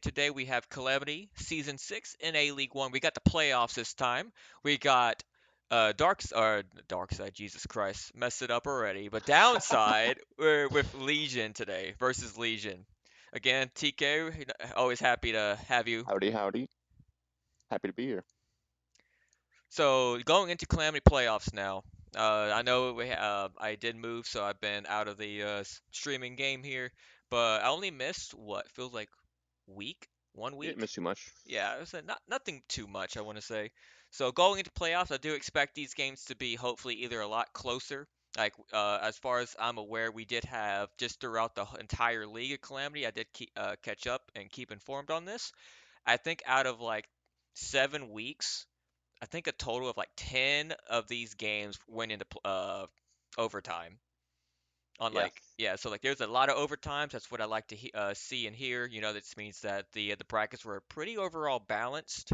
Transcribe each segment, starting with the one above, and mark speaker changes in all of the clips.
Speaker 1: Today we have Calamity Season 6 in A League 1. We got the playoffs this time. We got Dark Side, Jesus Christ, messed it up already. But Downside, we're with Legion today versus Legion. Again, TK, always happy to have you.
Speaker 2: Howdy, howdy. Happy to be here.
Speaker 1: So going into Calamity playoffs now. I know I did move, so I've been out of the streaming game here, but I only missed what feels like week, one
Speaker 2: You didn't
Speaker 1: week.
Speaker 2: miss too much.
Speaker 1: Yeah, it was nothing too much, I want to say. So going into playoffs, I do expect these games to be hopefully either a lot closer. Like as far as I'm aware, we did have just throughout the entire league of Calamity. I did catch up and keep informed on this. I think out of like 7 weeks, I think a total of like 10 of these games went into overtime. On
Speaker 2: Yeah,
Speaker 1: like yeah, so like there's a lot of overtimes. That's what I like to see and hear. This means that the brackets were pretty overall balanced.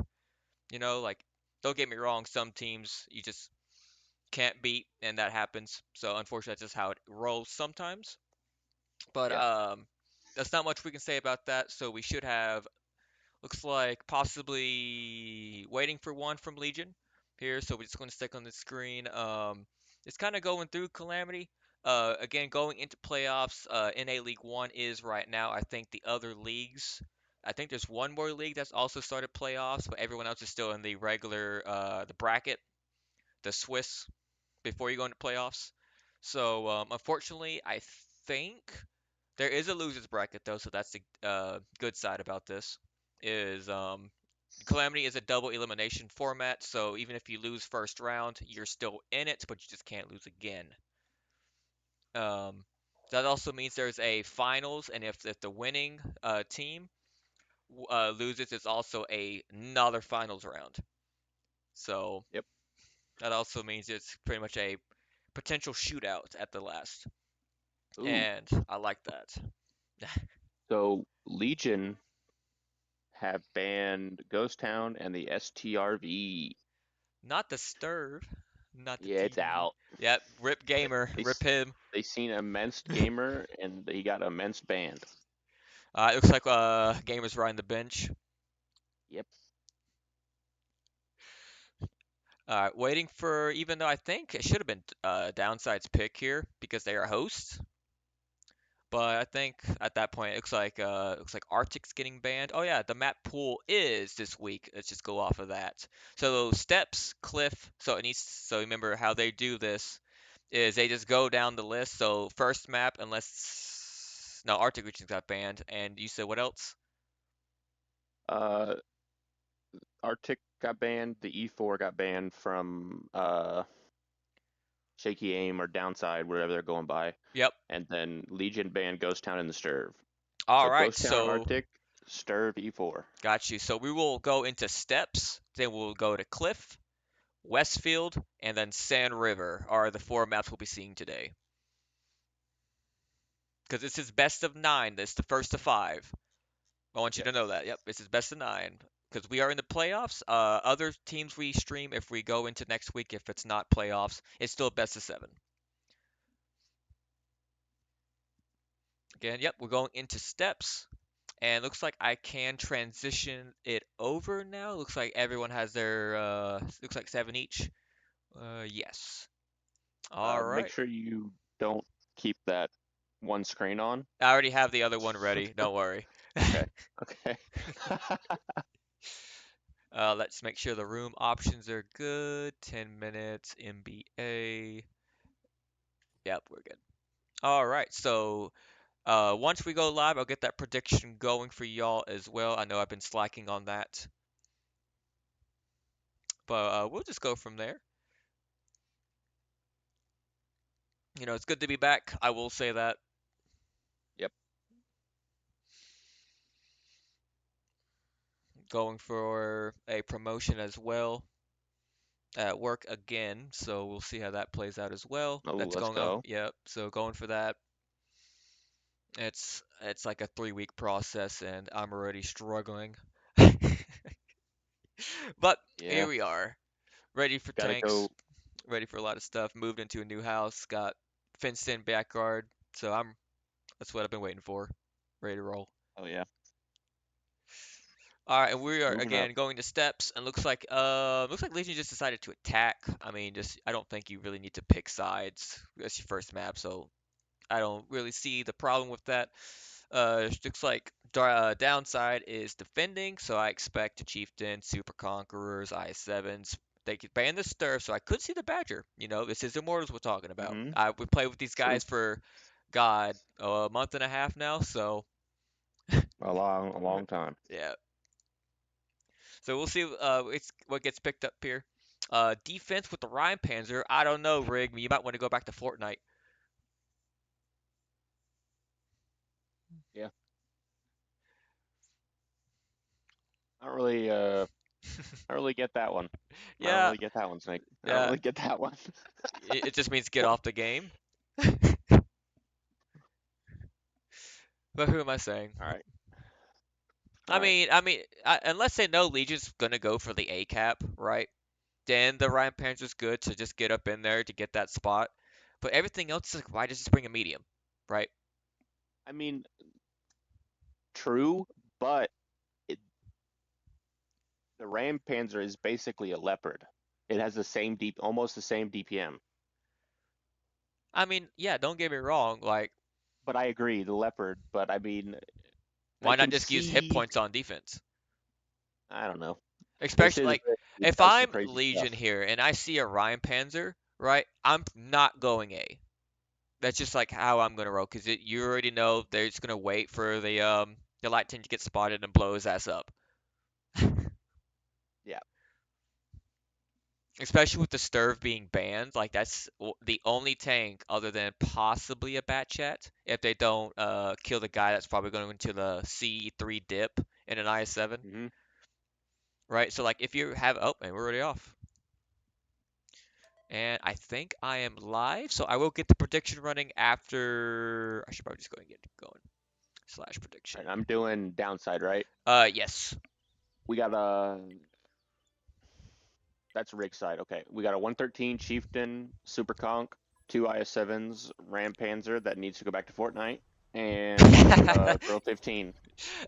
Speaker 1: Like don't get me wrong, some teams you just can't beat, and that happens. So unfortunately, that's just how it rolls sometimes. But
Speaker 2: yeah.
Speaker 1: that's not much we can say about that. So we should have looks like possibly waiting for one from Legion here. So we're just going to stick on the screen. It's kind of going through Calamity. Again, going into playoffs, NA League One is right now. I think the other leagues, I think there's one more league that's also started playoffs, but everyone else is still in the regular, the bracket, the Swiss, before you go into playoffs. So unfortunately, I think there is a losers bracket though, so that's the good side about this. Is Calamity is a double elimination format, so even if you lose first round, you're still in it, but you just can't lose again. Um, that also means there's a finals, and if the winning team loses, it's also another finals round. So
Speaker 2: Yep.
Speaker 1: that also means it's pretty much a potential shootout at the last,
Speaker 2: Ooh.
Speaker 1: and I like that.
Speaker 2: So Legion have banned Ghost Town and the STRV.
Speaker 1: Not the Sturv, not the
Speaker 2: Yeah, it's
Speaker 1: TV.
Speaker 2: out.
Speaker 1: Yep, rip
Speaker 2: They
Speaker 1: gamer,
Speaker 2: they,
Speaker 1: rip
Speaker 2: s-
Speaker 1: him.
Speaker 2: they seen immense gamer and he got immense banned.
Speaker 1: It looks like gamer's riding the bench.
Speaker 2: Yep.
Speaker 1: Waiting for, even though I think it should have been Downside's pick here because they are hosts. But I think at that point it looks like Arctic's getting banned. Oh yeah, the map pool is this week. Let's just go off of that. So steps, cliff. So remember how they do this is they just go down the list. So first map, unless no Arctic regions got banned, and you said what else?
Speaker 2: Uh, Arctic got banned. The E4 got banned from Shaky Aim or Downside, wherever they're going by.
Speaker 1: Yep.
Speaker 2: And then Legion banned Ghost Town and the Sturv.
Speaker 1: All
Speaker 2: So
Speaker 1: right.
Speaker 2: Ghost Town
Speaker 1: So
Speaker 2: Arctic, Sturv E4.
Speaker 1: got you. So we will go into steps, then we'll go to cliff, Westfield, and then Sand River are the four maps we'll be seeing today. Because this is best of nine. This is the first of five. I want you to know
Speaker 2: Yes.
Speaker 1: that. Yep, this is best of nine. Because we are in the playoffs. Other teams we stream, if we go into next week, if it's not playoffs, it's still best of seven. Again, yep, we're going into steps. And looks like I can transition it over now. Looks like everyone has their, looks like seven each. Yes. All
Speaker 2: Make
Speaker 1: right.
Speaker 2: sure you don't keep that one screen on.
Speaker 1: I already have the other one ready. Don't worry.
Speaker 2: Okay. Okay.
Speaker 1: Let's make sure the room options are good. 10 minutes, MBA. Yep, we're good. All right, so once we go live, I'll get that prediction going for y'all as well. I know I've been slacking on that, but we'll just go from there. It's good to be back. I will say that.
Speaker 2: Yep.
Speaker 1: Going for a promotion as well at work again, so we'll see how that plays out as well.
Speaker 2: Oh,
Speaker 1: That's
Speaker 2: let's
Speaker 1: going on.
Speaker 2: go.
Speaker 1: Yep, so going for that. It's like a 3 week process, and I'm already struggling. But here
Speaker 2: Yeah.
Speaker 1: we are, ready for
Speaker 2: Gotta
Speaker 1: tanks,
Speaker 2: go.
Speaker 1: ready for a lot of stuff. Moved into a new house, got fenced in backyard, so I'm that's what I've been waiting for. Ready to roll.
Speaker 2: Oh, yeah.
Speaker 1: All right, and we are
Speaker 2: Moving up.
Speaker 1: again going to steps, and looks like Legion just decided to attack. I mean, just I don't think you really need to pick sides. That's your first map, so I don't really see the problem with that. Looks like downside is defending, so I expect the Chieftain, Super Conquerors, I7s. They could ban the Stir, so I could see the Badger. You know, this is Immortals we're talking about.
Speaker 2: Mm-hmm.
Speaker 1: I we play with these
Speaker 2: True.
Speaker 1: guys for, God, a month and a half now, so
Speaker 2: A long time.
Speaker 1: yeah. So we'll see it's what gets picked up here. Defense with the Ryan Panzer. I don't know, Rig. You might want to go back to Fortnite.
Speaker 2: Yeah. I don't really I don't really get that one. I don't
Speaker 1: Yeah,
Speaker 2: really get that one, Snake. I don't
Speaker 1: yeah.
Speaker 2: really get that one.
Speaker 1: It just means get off the game. But who am I saying?
Speaker 2: All right. All
Speaker 1: I
Speaker 2: right.
Speaker 1: mean, I mean, unless they know Legion's gonna go for the A cap, right? Then the Ryan Panzer's good to just get up in there to get that spot. But everything else is like, why just bring a medium, right?
Speaker 2: I mean, true, but it, the Ram Panzer is basically a leopard. It has the same deep, almost the same DPM.
Speaker 1: I mean, yeah, don't get me wrong. Like,
Speaker 2: But I agree, the leopard. But I mean, I
Speaker 1: why not
Speaker 2: can
Speaker 1: just use hit
Speaker 2: see.
Speaker 1: points on defense?
Speaker 2: I don't know. This
Speaker 1: Especially
Speaker 2: is
Speaker 1: like,
Speaker 2: Rick. He
Speaker 1: if
Speaker 2: does some
Speaker 1: I'm
Speaker 2: crazy
Speaker 1: Legion
Speaker 2: stuff.
Speaker 1: here and I see a Ryan Panzer, right? I'm not going A. That's just like how I'm gonna roll, because you already know they're just gonna wait for the light tank to get spotted and blow his ass up.
Speaker 2: Yeah.
Speaker 1: Especially with the Sturv being banned, like that's the only tank other than possibly a Bat Chat if they don't kill the guy that's probably going into the C3 dip in an IS-7,
Speaker 2: Hmm.
Speaker 1: right? So like if you have, oh, and we're already off. And I think I am live, so I will get the prediction running after. I should probably just go and get going. Slash prediction.
Speaker 2: Right, I'm doing downside, right?
Speaker 1: Yes.
Speaker 2: We got that's Rick's side. Okay, we got a 113 Chieftain, Super Conk, two IS-7s, Ram Panzer that needs to go back to Fortnite, and Grill 15.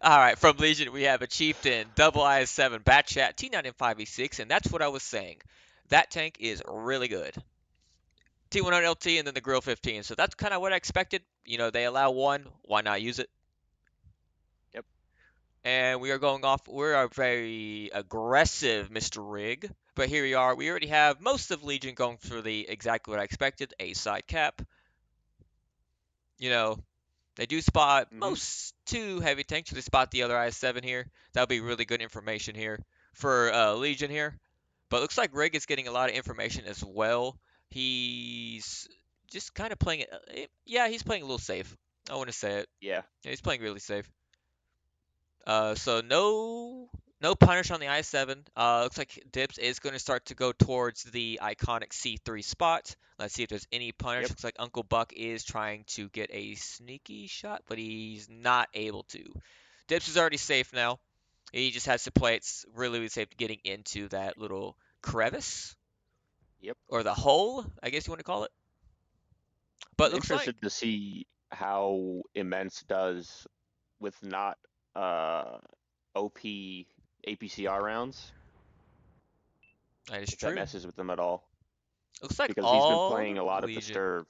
Speaker 1: All right, from Legion we have a Chieftain, double IS-7, Bat Chat, T95E6, and that's what I was saying. That tank is really good. T100 LT and then the Grill 15. So that's kind of what I expected. You know, they allow one, why not use it?
Speaker 2: Yep.
Speaker 1: And we are going off. We're a very aggressive Mr. Rig. But here we are. We already have most of Legion going for the exactly what I expected, a side cap. You know, they do spot
Speaker 2: Hmm.
Speaker 1: most two heavy tanks, so they spot the other IS-7 here. That'll be really good information here for Legion here. But looks like Rig is getting a lot of information as well. He's just kind of playing it. Yeah, he's playing a little safe. I want to say it.
Speaker 2: Yeah.
Speaker 1: Yeah, he's playing really safe. So no punish on the I7. Looks like Dips is going to start to go towards the iconic C3 spot. Let's see if there's any punish.
Speaker 2: Yep.
Speaker 1: Looks like Uncle Buck is trying to get a sneaky shot, but he's not able to. Dips is already safe now. He just has to play it really, really safe getting into that little crevice
Speaker 2: Yep.
Speaker 1: or the hole, I guess you want to call it. But
Speaker 2: I'm
Speaker 1: looks like
Speaker 2: interested to see how Immense does with not uh OP APCR rounds,
Speaker 1: that is
Speaker 2: if that
Speaker 1: true.
Speaker 2: messes with them at all,
Speaker 1: Looks like
Speaker 2: because he's been
Speaker 1: all
Speaker 2: playing a lot of the
Speaker 1: Legion.
Speaker 2: Sturv.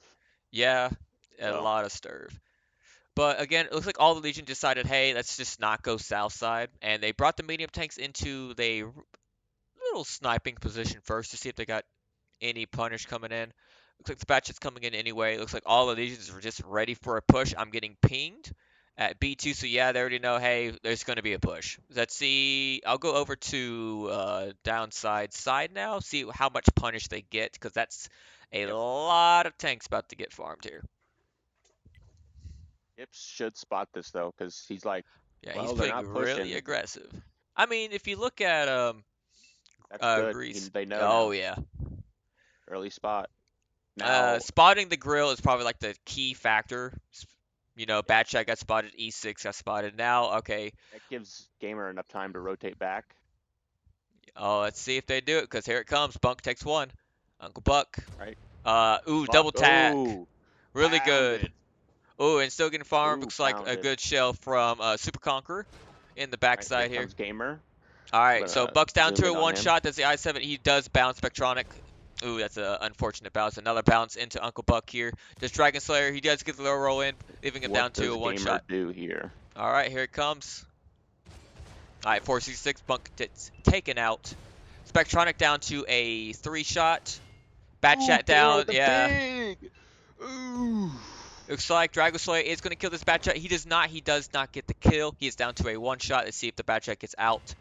Speaker 1: Yeah, a
Speaker 2: So,
Speaker 1: lot of sturv. But again, it looks like all the Legion decided, hey, let's just not go south side, and they brought the medium tanks into the little sniping position first to see if they got any punish coming in. Looks like the batch is coming in anyway. Looks like all the Legions are just ready for a push. I'm getting pinged at B2, so yeah, they already know, hey, there's going to be a push. Let's see. I'll go over to downside side now, see how much punish they get, because that's a
Speaker 2: yep.
Speaker 1: lot of tanks about to get farmed here.
Speaker 2: Ips should spot this though, because he's like,
Speaker 1: Yeah, he's
Speaker 2: well, they're
Speaker 1: playing
Speaker 2: not
Speaker 1: really
Speaker 2: pushing.
Speaker 1: aggressive. I mean, if you look at
Speaker 2: That's good.
Speaker 1: Greece,
Speaker 2: They know
Speaker 1: oh
Speaker 2: now.
Speaker 1: yeah,
Speaker 2: Early spot. Now,
Speaker 1: spotting the grill is probably like the key factor. You know,
Speaker 2: yep,
Speaker 1: Batchat got spotted, E6 got spotted. Now, okay,
Speaker 2: that gives Gamer enough time to rotate back.
Speaker 1: oh, let's see if they do it, because here it comes. Bunk takes one. Uncle Buck.
Speaker 2: Right.
Speaker 1: Ooh,
Speaker 2: Spot.
Speaker 1: double tag.
Speaker 2: Oh,
Speaker 1: Really good.
Speaker 2: pounded.
Speaker 1: Ooh, and still getting farmed.
Speaker 2: Ooh,
Speaker 1: Looks like a
Speaker 2: pounded.
Speaker 1: good shell from Super Conqueror. in the
Speaker 2: All right, here
Speaker 1: backside here.
Speaker 2: comes Gamer.
Speaker 1: All
Speaker 2: I'm
Speaker 1: right, so
Speaker 2: gonna
Speaker 1: Buck's down
Speaker 2: zoom
Speaker 1: to a
Speaker 2: in on
Speaker 1: one
Speaker 2: him.
Speaker 1: shot. That's the I-7. He does bounce Spectronic. Ooh, that's an unfortunate bounce. Another bounce into Uncle Buck here. Just Dragon Slayer. He does get the low roll in, leaving him down
Speaker 2: What
Speaker 1: to a
Speaker 2: does
Speaker 1: one
Speaker 2: Gamer
Speaker 1: shot.
Speaker 2: do here?
Speaker 1: All right, here it comes. All right, 466. Buck gets taken out. Spectronic down to a three shot. Bat
Speaker 2: Ooh,
Speaker 1: Chat
Speaker 2: Gamer
Speaker 1: down.
Speaker 2: with the
Speaker 1: Yeah.
Speaker 2: pig! Ooh.
Speaker 1: Looks like Dragon Slayer is going to kill this Bat Chat. He does not. He does not get the kill. He is down to a one shot. Let's see if the Bat Chat gets out.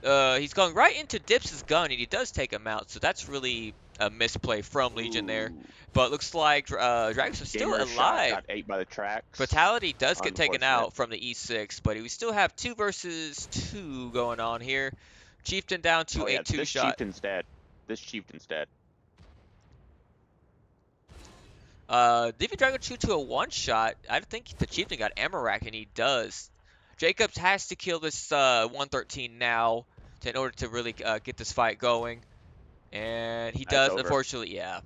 Speaker 1: He's going right into Dips' gun, and he does take him out. So that's really a misplay from Legion there.
Speaker 2: Ooh.
Speaker 1: But looks like Dragons is still
Speaker 2: Gamer's shot
Speaker 1: alive.
Speaker 2: got ate by the tracks.
Speaker 1: Fatality does get taken
Speaker 2: Unfortunate.
Speaker 1: out from the E6, but we still have 2 versus 2 going on here. Chieftain down to
Speaker 2: Oh
Speaker 1: a
Speaker 2: yeah,
Speaker 1: two
Speaker 2: this
Speaker 1: shot.
Speaker 2: chieftain's dead. This chieftain's dead.
Speaker 1: Divi Dragon 2 to a one shot. I think the Chieftain got Amarak, and he does. Jacobs has to kill this 113 now in order to really get this fight going. And he
Speaker 2: That's
Speaker 1: does,
Speaker 2: over.
Speaker 1: unfortunately, yeah.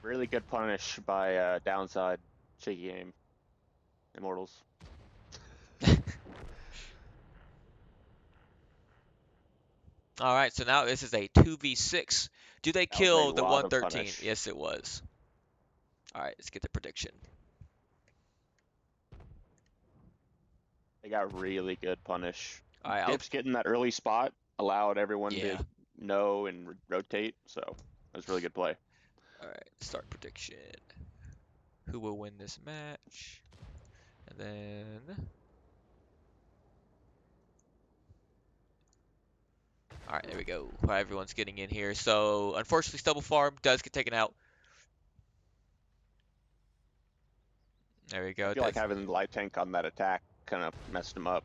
Speaker 2: Really good punish by downside shaky aim. Immortals.
Speaker 1: All right, so now this is a 2v6. Do they
Speaker 2: That was a
Speaker 1: kill the
Speaker 2: lot of
Speaker 1: 113?
Speaker 2: punish.
Speaker 1: Yes, it was. All right, let's get the prediction.
Speaker 2: They got really good punish.
Speaker 1: All right,
Speaker 2: Dips getting that early spot allowed everyone to
Speaker 1: yeah.
Speaker 2: know and rotate, so that was really good play.
Speaker 1: All right, start prediction. Who will win this match? And then, all right, there we go. Everyone's getting in here. So, unfortunately, Stubble Farm does get taken out. There we
Speaker 2: I
Speaker 1: go.
Speaker 2: feel like having the light tank on that attack kind of messed him up.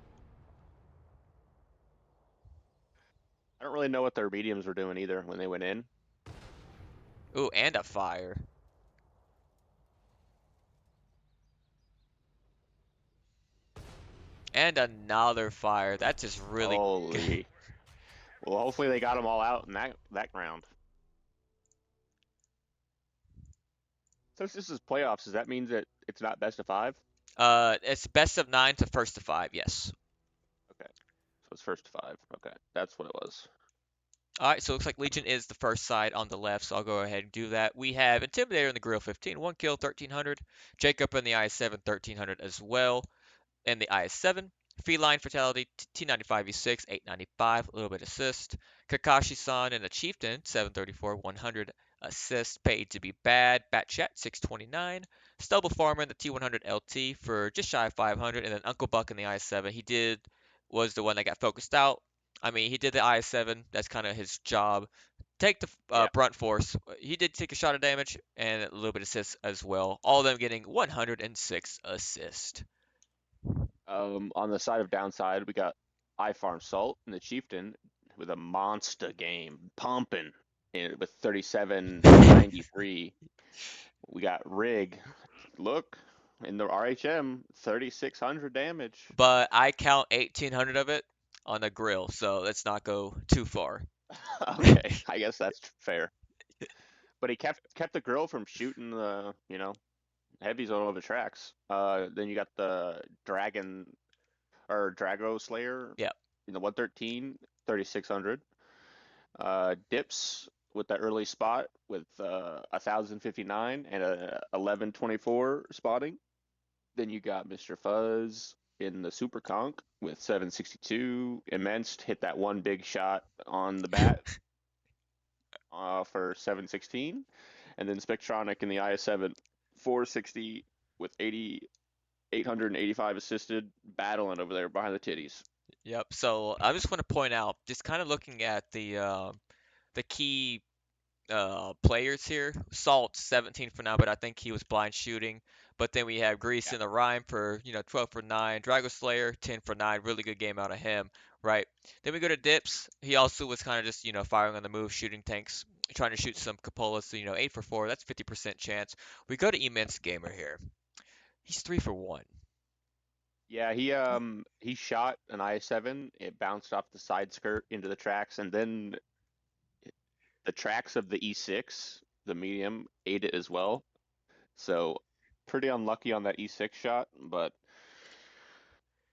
Speaker 2: I don't really know what their mediums were doing either when they went in.
Speaker 1: Ooh, and a fire. And another fire. That's just really good.
Speaker 2: Holy. Well, hopefully they got them all out in that round. Since this is playoffs, does that mean that it's not best of 5?
Speaker 1: It's best of 9 to first to 5, yes.
Speaker 2: Okay. So it's first to 5. Okay. That's what it was.
Speaker 1: Alright, so it looks like Legion is the first side on the left, so I'll go ahead and do that. We have Intimidator in the Grill 15, 1 kill, 1300. Jacob in the IS-7, 1300 as well. In the IS-7, Feline Fatality, T95 E6, 895, a little bit assist. Kakashi-san in the Chieftain, 734, 100 assist, paid to be bad. Batchat, 629. Stubble Farmer in the T100 LT for just shy of 500. And then Uncle Buck in the IS-7, was the one that got focused out. I mean, he did the IS-7, that's kind of his job. Take the
Speaker 2: Yeah.
Speaker 1: brunt force. He did take a shot of damage and a little bit of assist as well. All of them getting 106 assist.
Speaker 2: On the side of downside, we got iFarm Salt and the Chieftain with a monster game, pumping with 3793. We got Rig. Look, in the RHM, 3600 damage.
Speaker 1: But I count 1800 of it on the grill, so let's not go too far.
Speaker 2: Okay, I guess that's fair. But he kept the girl from shooting the, heavies all over the tracks. Then you got the Dragon or Drago Slayer
Speaker 1: Yeah.
Speaker 2: in the 113, 3600. Dips with that early spot with 1059 and a 1124 spotting. Then you got Mr. Fuzz in the Super Conk with 762. Immense hit that one big shot on the bat for 716. And then Spectronic in the IS-7 460 with 885 assisted, battling over there behind the titties.
Speaker 1: Yep. So I just want to point out, just kind of looking at the key players here. Salt 17 for 9, but I think he was blind shooting. But then we have Grease
Speaker 2: Yeah.
Speaker 1: in the Rhyme for 12 for 9. Drago Slayer 10 for 9. Really good game out of him, right? Then we go to Dips. He also was kind of just firing on the move, shooting tanks, trying to shoot some Cupolas. So 8 for 4. That's 50% chance. We go to Immense Gamer here. He's 3 for 1.
Speaker 2: Yeah, he shot an I-7. It bounced off the side skirt into the tracks, and then the tracks of the E6, the medium, ate it as well. So pretty unlucky on that E6 shot, but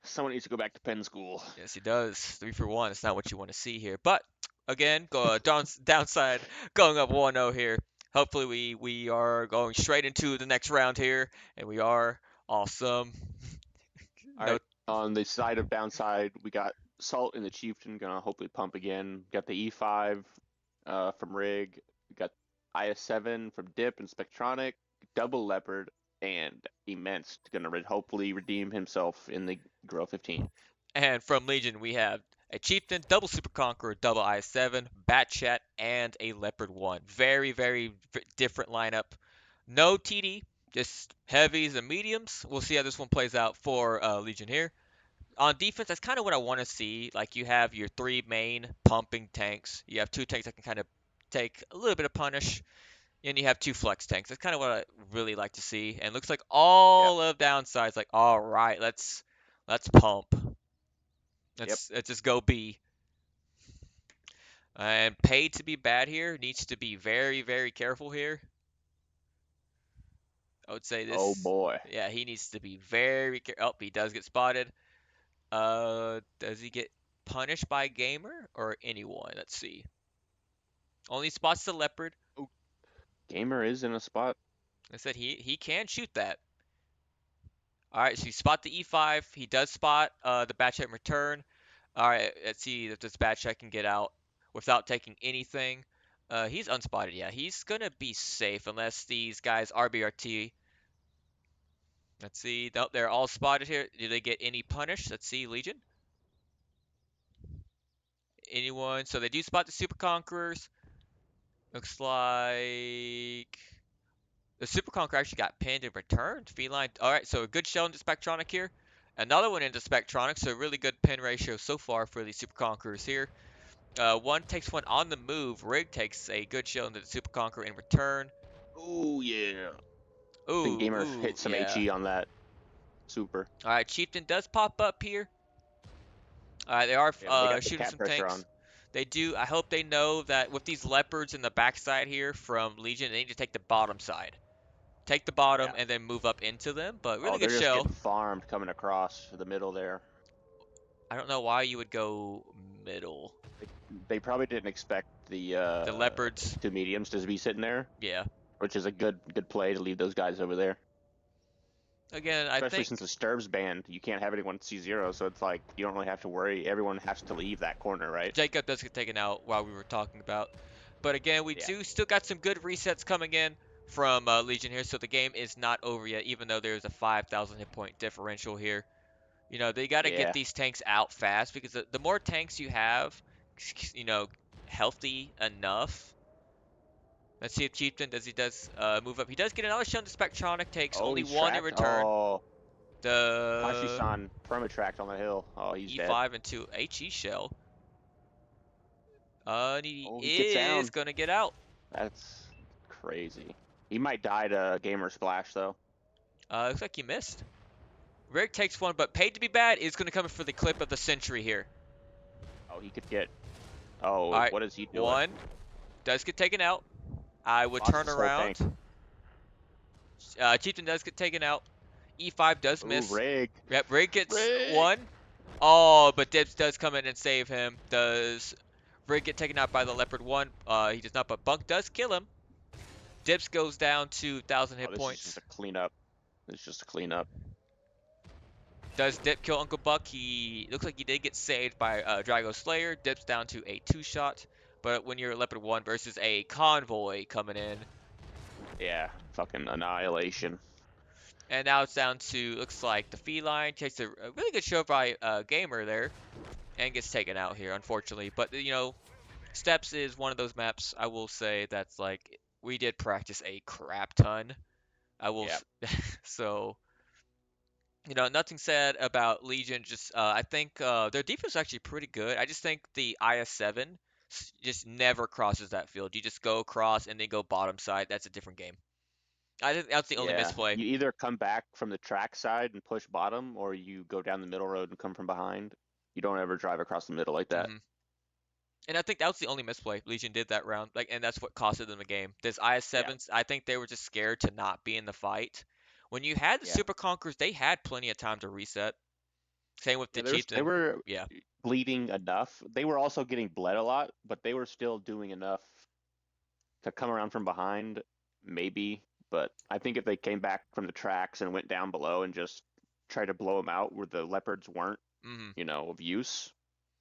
Speaker 2: Someone needs to go back to pen school.
Speaker 1: Yes, he does. 3 for 1. It's not what you want to see here. But again, downside going up 1-0 here. Hopefully we are going straight into the next round here, and we are awesome.
Speaker 2: All
Speaker 1: No,
Speaker 2: right. On the side of downside, we got Salt in the Chieftain gonna hopefully pump again. Got the E5 from Rig. We got IS7 from Dip and Spectronic. Double Leopard and Immense gonna hopefully redeem himself in the Grow 15.
Speaker 1: and from Legion we have a Chieftain, double Super Conqueror, double I7, Bat Chat, and a Leopard 1. Very, very different lineup. No TD, just heavies and mediums. We'll see how this one plays out for Legion here. On defense, that's kind of what I want to see. Like you have your three main pumping tanks. You have two tanks that can kind of take a little bit of punish, and you have two flex tanks. That's kind of what I really like to see. And looks like
Speaker 2: Yep.
Speaker 1: all of downsides. Like, all right, let's pump.
Speaker 2: Yep.
Speaker 1: Let's just go B. And paid to be bad here needs to be very, very careful here. I would say
Speaker 2: Oh
Speaker 1: this.
Speaker 2: boy.
Speaker 1: Yeah, he needs to be very careful. Oh, he does get spotted. Does he get punished by Gamer or anyone? Let's see. Only spots the leopard.
Speaker 2: Oh, Gamer is in a spot.
Speaker 1: I said he can shoot that. All right, so you spot the E5. He does spot the bat check in return. All right, let's see if this bat check can get out without taking anything. He's unspotted. Yeah, he's gonna be safe unless these guys RBRT. Let's see. Nope, they're all spotted here. Do they get any punish? Let's see, Legion. Anyone? So they do spot the Super Conquerors. Looks like the Super Conqueror actually got pinned and returned. Feline. All right, so a good shell into Spectronic here. Another one into Spectronic, so really good pin ratio so far for the Super Conquerors here. One takes one on the move. Rig takes a good shell into the Super Conqueror in return.
Speaker 2: Oh yeah. I think
Speaker 1: Ooh,
Speaker 2: Gamer
Speaker 1: ooh,
Speaker 2: hit some
Speaker 1: yeah.
Speaker 2: HE on that super.
Speaker 1: All right, Chieftain does pop up here. All right, they are
Speaker 2: Yeah, but they got the
Speaker 1: shooting
Speaker 2: cap
Speaker 1: some
Speaker 2: pressure
Speaker 1: tanks.
Speaker 2: on.
Speaker 1: They do. I hope they know that with these leopards in the backside here from Legion, they need to take the bottom side. Take the bottom
Speaker 2: Yeah.
Speaker 1: and then move up into them. But
Speaker 2: Oh,
Speaker 1: really good
Speaker 2: they're just
Speaker 1: shell.
Speaker 2: getting farmed coming across the middle there.
Speaker 1: I don't know why you would go middle.
Speaker 2: They, they probably didn't expect the
Speaker 1: The leopards,
Speaker 2: two mediums to be sitting there,
Speaker 1: yeah.
Speaker 2: which is a good play to leave those guys over there.
Speaker 1: Again, I
Speaker 2: Especially
Speaker 1: think
Speaker 2: since the Sturbs banned, you can't have anyone C0, so it's like you don't really have to worry. Everyone has to leave that corner, right?
Speaker 1: Jacob does get taken out while we were talking about. But again, we
Speaker 2: Yeah.
Speaker 1: do still got some good resets coming in from Legion here, so the game is not over yet, even though there's a 5,000 hit point differential here. You know, they got to get
Speaker 2: Yeah.
Speaker 1: these tanks out fast because the more tanks you have, you know, healthy enough. Let's see if Chieftain does move up. He does get another shell to Spectronic, takes
Speaker 2: Oh,
Speaker 1: only
Speaker 2: he's
Speaker 1: one in
Speaker 2: tracked.
Speaker 1: return.
Speaker 2: Oh,
Speaker 1: The
Speaker 2: Kashi-san perma-tracked on the hill. Oh, he's dead.
Speaker 1: E5 into HE shell. And he
Speaker 2: Oh, he gets
Speaker 1: is
Speaker 2: down.
Speaker 1: gonna get out.
Speaker 2: That's crazy. He might die to Gamer Splash, though.
Speaker 1: Looks like he missed. Rick takes one, but paid to be bad is gonna come for the clip of the century here.
Speaker 2: Oh, he could get...
Speaker 1: All
Speaker 2: Oh,
Speaker 1: right,
Speaker 2: what is he doing?
Speaker 1: one does get taken out. I would
Speaker 2: Lost
Speaker 1: turn
Speaker 2: his whole
Speaker 1: around.
Speaker 2: tank.
Speaker 1: Chieftain does get taken out. E5 does
Speaker 2: Ooh,
Speaker 1: miss.
Speaker 2: Rig.
Speaker 1: Yep, Rig gets
Speaker 2: Rig!
Speaker 1: one. Oh, but Dibs does come in and save him. Does Rig get taken out by the Leopard 1? He does not, but Bunk does kill him. Dibs goes down to 1,000
Speaker 2: Oh,
Speaker 1: hit
Speaker 2: this is just
Speaker 1: points.
Speaker 2: a cleanup. This is just a cleanup.
Speaker 1: Does Dip kill Uncle Buck? He looks like he did get saved by Drago Slayer. Dip's down to a 2-shot. But when you're a Leopard 1 versus a convoy coming in,
Speaker 2: Yeah, fucking annihilation.
Speaker 1: and now it's down to, looks like the Feline takes a really good show by Gamer there and gets taken out here, unfortunately. But, you know, Steps is one of those maps I will say that's like, we did practice a crap ton. I will,
Speaker 2: Yeah,
Speaker 1: so you know, nothing said about Legion. Just I think their defense is actually pretty good. I just think the IS7 just never crosses that field. You just go across and then go bottom side. That's a different game. I think that's the only
Speaker 2: yeah.
Speaker 1: misplay.
Speaker 2: You either come back from the track side and push bottom, or you go down the middle road and come from behind. You don't ever drive across the middle like that.
Speaker 1: hmm And I think that was the only misplay Legion did that round. Like, and that's what costed them the game. This
Speaker 2: Yeah,
Speaker 1: IS7s, I think they were just scared to not be in the fight. When you had the
Speaker 2: yeah.
Speaker 1: Super Conquerors, they had plenty of time to reset. Same with the
Speaker 2: Yeah, they
Speaker 1: chieftain.
Speaker 2: were
Speaker 1: Yeah.
Speaker 2: bleeding enough. They were also getting bled a lot, but they were still doing enough to come around from behind, maybe. But I think if they came back from the tracks and went down below and just tried to blow them out where the leopards weren't,
Speaker 1: Hmm.
Speaker 2: of use,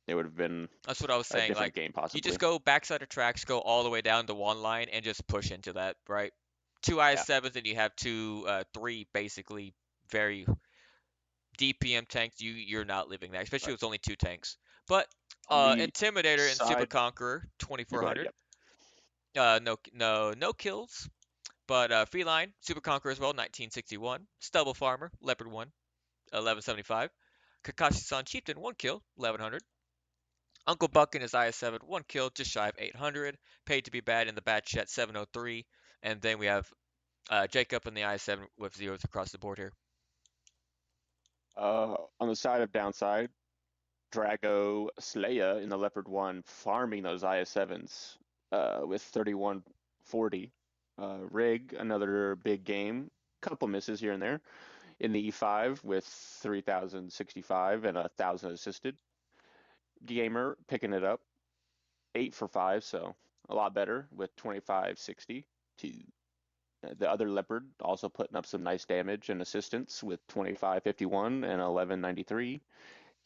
Speaker 2: it would have been
Speaker 1: That's what I was
Speaker 2: a
Speaker 1: saying.
Speaker 2: different
Speaker 1: Like,
Speaker 2: game
Speaker 1: you just
Speaker 2: possibly.
Speaker 1: go backside of tracks, go all the way down to one line, and just push into that, right? Two
Speaker 2: Yeah.
Speaker 1: IS-7s, and you have three basically very DPM tanks. You're not living that, especially
Speaker 2: Right.
Speaker 1: with only two tanks. But
Speaker 2: On the
Speaker 1: Intimidator and Super
Speaker 2: side,
Speaker 1: Conqueror
Speaker 2: you go ahead.
Speaker 1: 2400.
Speaker 2: Yep.
Speaker 1: No kills. But Feline, Super Conqueror as well, 1961. Stubble Farmer, Leopard 1, 1175. Kakashi-san Chieftain, 1 kill, 1100. Uncle Buck in his IS-7, 1 kill, just shy of 800. Paid to be bad in the bad chat, 703. And then we have Jacob in the IS-7 with zeros across the board here.
Speaker 2: On the side of downside, Drago Slayer in the Leopard 1 farming those IS-7s with 3140. Rig, another big game. Couple misses here and there. In the E5 with 3065 and 1000 assisted. Gamer picking it up. 8 for 5, so a lot better with 2560 to the other Leopard also putting up some nice damage and assistance with 2551 and 1193.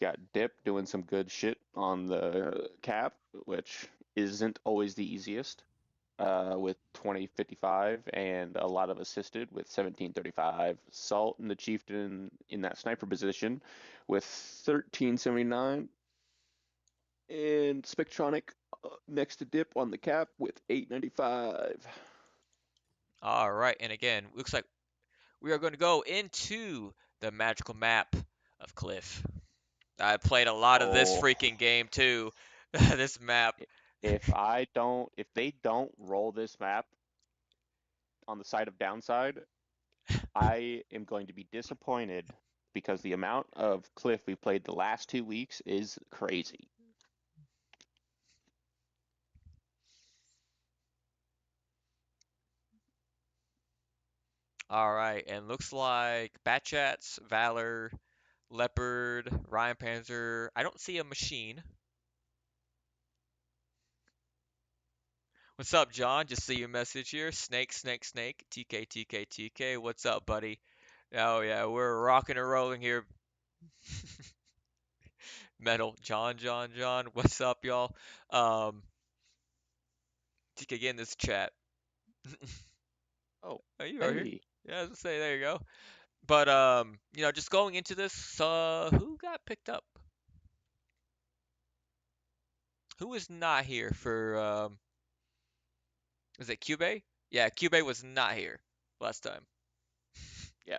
Speaker 2: Got Dip doing some good shit on the cap, which isn't always the easiest, with 2055 and a lot of assisted with 1735. Salt and the Chieftain in that sniper position with 1379. And Spectronic next to Dip on the cap with 895.
Speaker 1: All right, and again, looks like we are going to go into the magical map of Cliff. I played a lot of this
Speaker 2: Oh,
Speaker 1: freaking game too. This map.
Speaker 2: if they don't roll this map on the side of downside, I am going to be disappointed because the amount of Cliff we played the last 2 weeks is crazy.
Speaker 1: All right, and looks like Batchats, Valor, Leopard, Ryan Panzer. I don't see a machine. What's up, John? Just see your message here. Snake, snake, snake. TK, TK, TK. What's up, buddy? Oh yeah, we're rocking and rolling here. Metal, John, John, John. What's up, y'all? Um, TK, get in this chat.
Speaker 2: Oh,
Speaker 1: Are you are here?
Speaker 2: hey.
Speaker 1: Yeah, I was gonna say there you go. But just going into this, who got picked up? Who is not here for is it Cube? Yeah, Cube was not here last time.
Speaker 2: Yeah,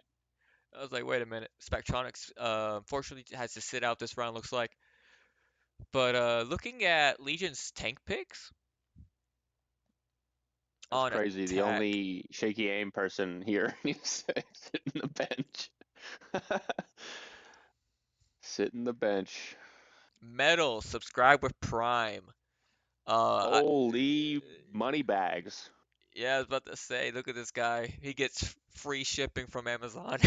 Speaker 1: I was like, wait a minute. Spectronics unfortunately has to sit out this round, looks like. But looking at Legion's tank picks
Speaker 2: that's
Speaker 1: on
Speaker 2: crazy. The
Speaker 1: attack,
Speaker 2: only shaky aim person here is sitting the bench. Sitting the bench.
Speaker 1: Metal, subscribe with Prime. I,
Speaker 2: Holy money bags.
Speaker 1: yeah, I was about to say, look at this guy. He gets free shipping from Amazon.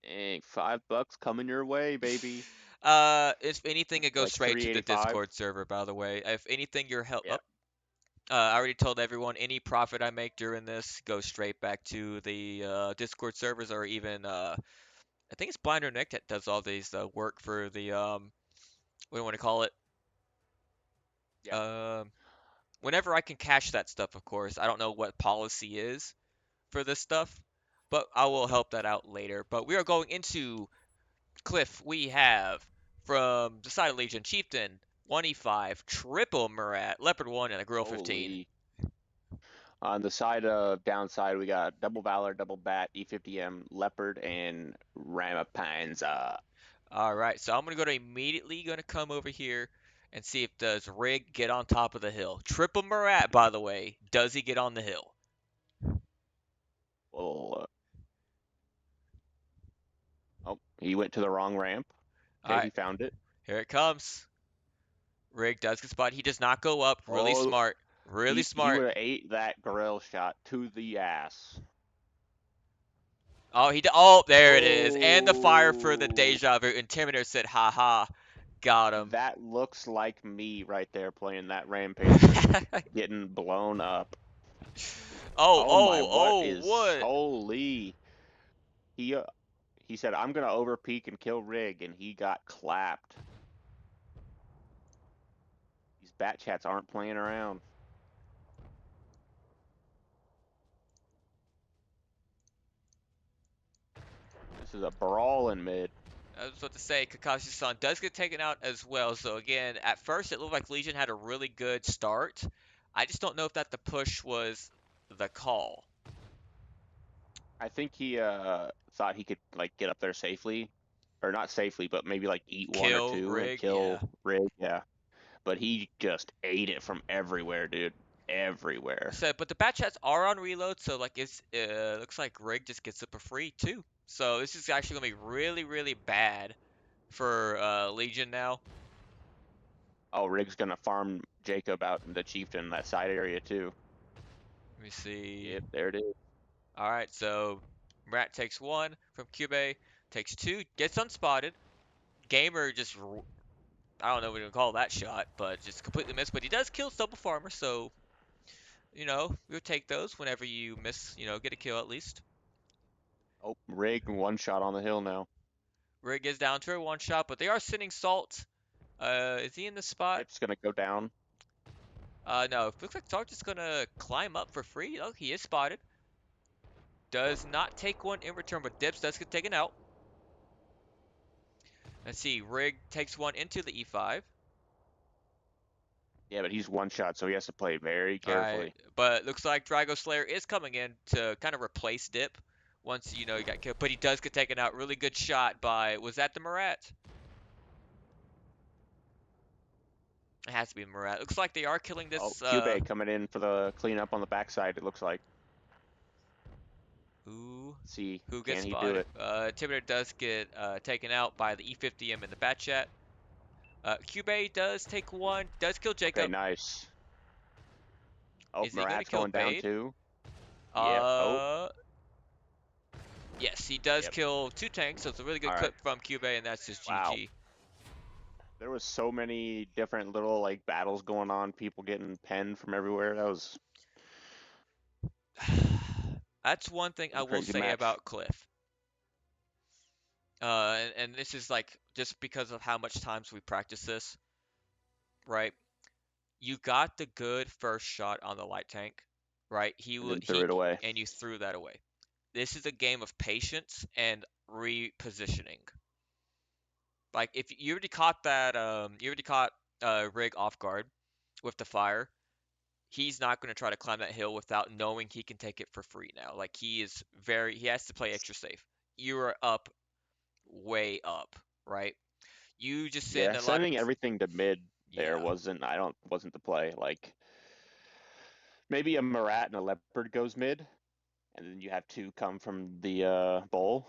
Speaker 2: Dang, $5 coming your way, baby.
Speaker 1: If anything, it goes
Speaker 2: Like
Speaker 1: straight to the
Speaker 2: 385.
Speaker 1: Discord server, by the way. If anything, your help
Speaker 2: Yeah.
Speaker 1: up. I already told everyone any profit I make during this goes straight back to the Discord servers, or even I think it's Blinder Nick that does all these work for the what do you want to call it?
Speaker 2: Yeah.
Speaker 1: Um, Whenever I can cash that stuff, of course. I don't know what policy is for this stuff, but I will help that out later. But we are going into Cliff. We have from the side of Legion Chieftain 1E5, triple Murat, Leopard 1, and a Grill 15.
Speaker 2: Holy. On the side of downside, we got double Valor, double Bat, E50M, Leopard, and Ramapanza.
Speaker 1: All right, so I'm immediately gonna come over here and see if does Rig get on top of the hill. Triple Murat, by the way, does he get on the hill?
Speaker 2: Well, oh, he went to the wrong ramp.
Speaker 1: All
Speaker 2: Okay,
Speaker 1: right,
Speaker 2: he found it.
Speaker 1: here it comes. Rig does get spot. He does not go up. Really
Speaker 2: Oh,
Speaker 1: smart. Really
Speaker 2: he
Speaker 1: smart.
Speaker 2: would have ate that grill shot to the ass.
Speaker 1: Oh, there it is. And the fire for the
Speaker 2: Oh,
Speaker 1: deja vu. Intimidator said, "Ha ha, got him."
Speaker 2: that looks like me right there playing that Rampager, getting blown up.
Speaker 1: Oh,
Speaker 2: Oh my,
Speaker 1: oh,
Speaker 2: what
Speaker 1: oh,
Speaker 2: is
Speaker 1: what?
Speaker 2: holy? He uh, he said I'm gonna overpeak and kill Rig, and he got clapped. These bat chats aren't playing around. This is a brawl in mid.
Speaker 1: I was about to say, Kakashi-san does get taken out as well. So again, at first it looked like Legion had a really good start. I just don't know if that the push was the call.
Speaker 2: I think he thought he could like get up there safely, or not safely, but maybe like eat one or
Speaker 1: Kill,
Speaker 2: two and
Speaker 1: rig, yeah.
Speaker 2: kill Rig. Yeah, but he just ate it from everywhere, dude. Everywhere.
Speaker 1: So, but the bat chats are on reload, so like it's looks like Rig just gets it for free too. So this is actually gonna be really, really bad for Legion now.
Speaker 2: Oh, Rig's gonna farm Jacob out in the chieftain that side area too.
Speaker 1: Let me see.
Speaker 2: Yep, there it is.
Speaker 1: All right, so Rat takes one from Cube, takes two, gets unspotted. Gamer just I don't know what you call that shot, but just completely missed. But he does kill Double Farmer, so you'll take those whenever you miss. Get a kill at least.
Speaker 2: Oh, Rig one shot on the hill now.
Speaker 1: Rig is down to a one shot, but they are sending Salt. Is he in the spot?
Speaker 2: Dip's gonna go down.
Speaker 1: No. It looks like Sarge is gonna climb up for free. Oh, he is spotted. Does not take one in return, but Dips does get taken out. Let's see. Rig takes one into the E5.
Speaker 2: Yeah, but he's one shot, so he has to play very
Speaker 1: All right,
Speaker 2: carefully.
Speaker 1: but looks like Drago Slayer is coming in to kind of replace Dip once he got killed. But he does get taken out. Really good shot by was that the Murat? It has to be Murat. Looks like they are killing
Speaker 2: Oh,
Speaker 1: this.
Speaker 2: Cube coming in for the cleanup on the backside. It looks like.
Speaker 1: Who
Speaker 2: See,
Speaker 1: who gets
Speaker 2: can he do
Speaker 1: spotted?
Speaker 2: it?
Speaker 1: Intimidator does get taken out by the E50M in the bat chat. Cube does take one. Does kill
Speaker 2: Okay,
Speaker 1: Jacob.
Speaker 2: nice. Oh,
Speaker 1: Is he gonna
Speaker 2: Murat's
Speaker 1: kill
Speaker 2: going down
Speaker 1: Bade?
Speaker 2: too. Yep. Oh,
Speaker 1: Uh, yes, he does
Speaker 2: yep.
Speaker 1: kill two tanks. So it's a really good
Speaker 2: All right.
Speaker 1: clip from Cube, and that's just
Speaker 2: Wow.
Speaker 1: GG.
Speaker 2: There was so many different little like battles going on. People getting penned from everywhere. That was
Speaker 1: That's one thing I
Speaker 2: a
Speaker 1: will
Speaker 2: crazy
Speaker 1: say
Speaker 2: match.
Speaker 1: about Cliff. And this is like just because of how much times we practice this, right? You got the good first shot on the light tank, right? He
Speaker 2: And
Speaker 1: will
Speaker 2: then threw
Speaker 1: he
Speaker 2: it away.
Speaker 1: and you threw that away. This is a game of patience and repositioning. Like if you already caught that, you already caught Rig off guard with the fire. He's not going to try to climb that hill without knowing he can take it for free now. Like he has to play extra safe. You are up, way up, right? You just send
Speaker 2: Yeah,
Speaker 1: a lot of
Speaker 2: sending everything to mid there
Speaker 1: yeah.
Speaker 2: wasn't the play. Like maybe a Marat and a Leopard goes mid, and then you have two come from the bowl.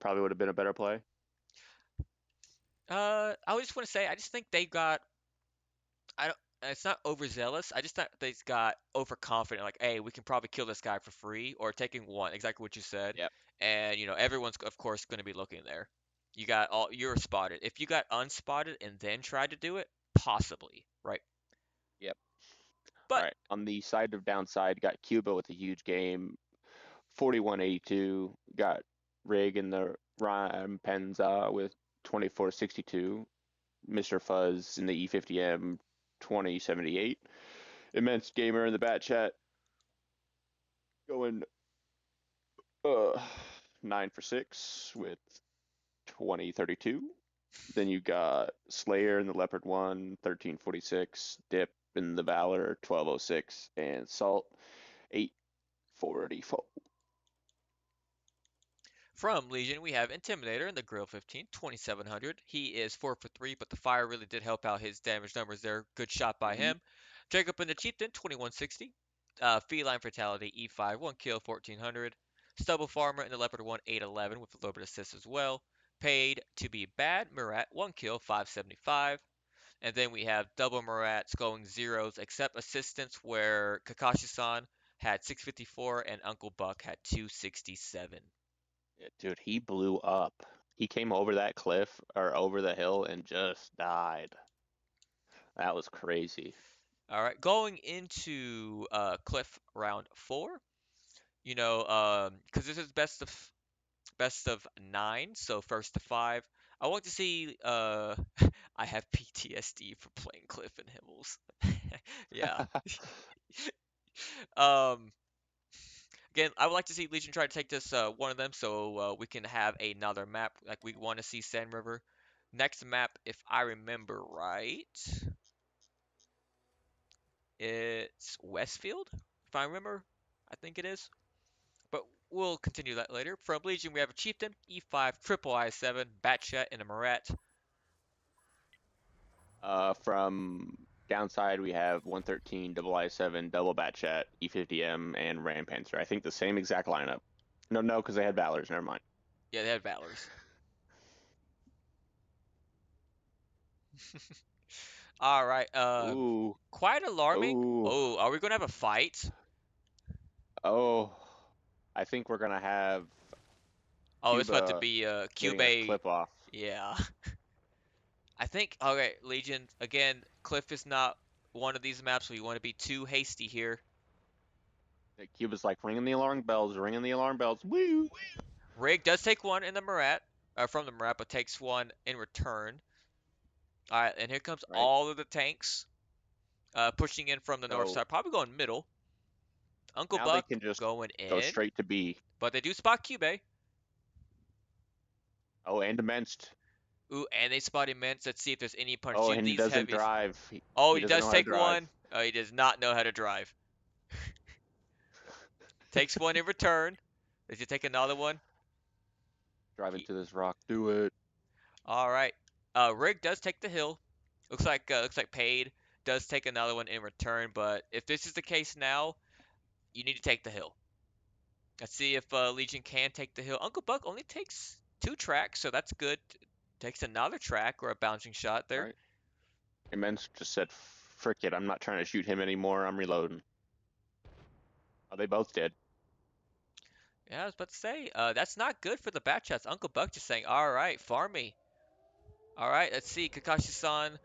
Speaker 2: Probably would have been a better play.
Speaker 1: I just want to say I just think they got I don't. It's not overzealous. I just thought they got overconfident. Like, hey, we can probably kill this guy for free, or taking one. Exactly what you said.
Speaker 2: Yep,
Speaker 1: And everyone's of course going to be looking there. You're spotted. If you got unspotted and then tried to do it, possibly, right?
Speaker 2: yep. All
Speaker 1: But
Speaker 2: right. On the side of downside, got Cuba with a huge game, 41-82. Got Rig and the Rhyme Penza with 24-62. Mr. Fuzz in the E50M 2078. Immense Gamer in the bat chat going uh 9 for 6 with 2032. Then you got Slayer in the Leopard one 1346. Dip in the Valor 1206, and Salt 844.
Speaker 1: from Legion, we have Intimidator in the Grill 15, 2700. He is 4 for 3, but the fire really did help out his damage numbers there. Good shot by
Speaker 2: Mm-hmm.
Speaker 1: him. Jacob in the Chieftain, 2160. Feline Fatality, E5, 1 kill, 1400. Stubble Farmer in the Leopard 1, 811 with a little bit of assist as well. Paid to be bad, Murat, 1 kill, 575. And then we have double Murats going zeros, except assistance where Kakashi san had 654 and Uncle Buck had 267.
Speaker 2: Dude, he blew up. He came over that cliff or over the hill and just died. That was crazy.
Speaker 1: All right, going into Cliff round four. Because this is best of nine, so first to five. I want to see. I have PTSD for playing Cliff and Himmels. Yeah. Um. Again, I would like to see Legion try to take this one of them, so we can have another map. Like we want to see Sand River. Next map, if I remember right, it's Westfield. If I remember, I think it is. But we'll continue that later. From Legion, we have a Chieftain, E5, triple I7, Batchat, and a Marat.
Speaker 2: From downside, we have 113, double I7, double Batchat, E50M, and Ram Panther. I think the same exact lineup. No, because they had Valors. Never mind.
Speaker 1: Yeah, they had Valors. All right.
Speaker 2: Ooh,
Speaker 1: Quite alarming.
Speaker 2: ooh,
Speaker 1: Oh, are we gonna have a fight?
Speaker 2: oh. I think we're gonna have
Speaker 1: Oh, it's about to
Speaker 2: Cuba
Speaker 1: be
Speaker 2: getting a
Speaker 1: Cube.
Speaker 2: clip off.
Speaker 1: Yeah. I think. Okay, Legion. Again, Cliff is not one of these maps, so you want to be too hasty here.
Speaker 2: Cuba's like ringing the alarm bells. Woo!
Speaker 1: Rig does take one in the Marat, from the Marat, but takes one in return. All right, and here comes
Speaker 2: Right.
Speaker 1: all of the tanks, pushing in from the north
Speaker 2: So
Speaker 1: side, probably going middle. Uncle
Speaker 2: now they
Speaker 1: Buck
Speaker 2: can just
Speaker 1: going
Speaker 2: go
Speaker 1: in,
Speaker 2: straight to B.
Speaker 1: but they do spot Cube.
Speaker 2: Oh, and Dimenced.
Speaker 1: Ooh, and they spot Immense. Let's see if there's any punch.
Speaker 2: Oh,
Speaker 1: See
Speaker 2: and he
Speaker 1: these
Speaker 2: doesn't
Speaker 1: heavies.
Speaker 2: drive.
Speaker 1: Oh,
Speaker 2: He
Speaker 1: he
Speaker 2: doesn't
Speaker 1: does
Speaker 2: know how to
Speaker 1: take
Speaker 2: drive.
Speaker 1: one. Oh, he does not know how to drive. Takes one in return. Does he take another one?
Speaker 2: Drive
Speaker 1: He,
Speaker 2: into this rock. Do it.
Speaker 1: all right. Rig does take the hill. Looks like Paid does take another one in return. But if this is the case now, you need to take the hill. Let's see if Legion can take the hill. Uncle Buck only takes two tracks, so that's good. Takes another track or a bouncing shot there.
Speaker 2: Right. Immense just said, frick it. I'm not trying to shoot him anymore. I'm reloading. Oh, they both did.
Speaker 1: Yeah, I was about to say, that's not good for the bat chats. Uncle Buck just saying, all right, farm me. All right, let's see. Kakashi-san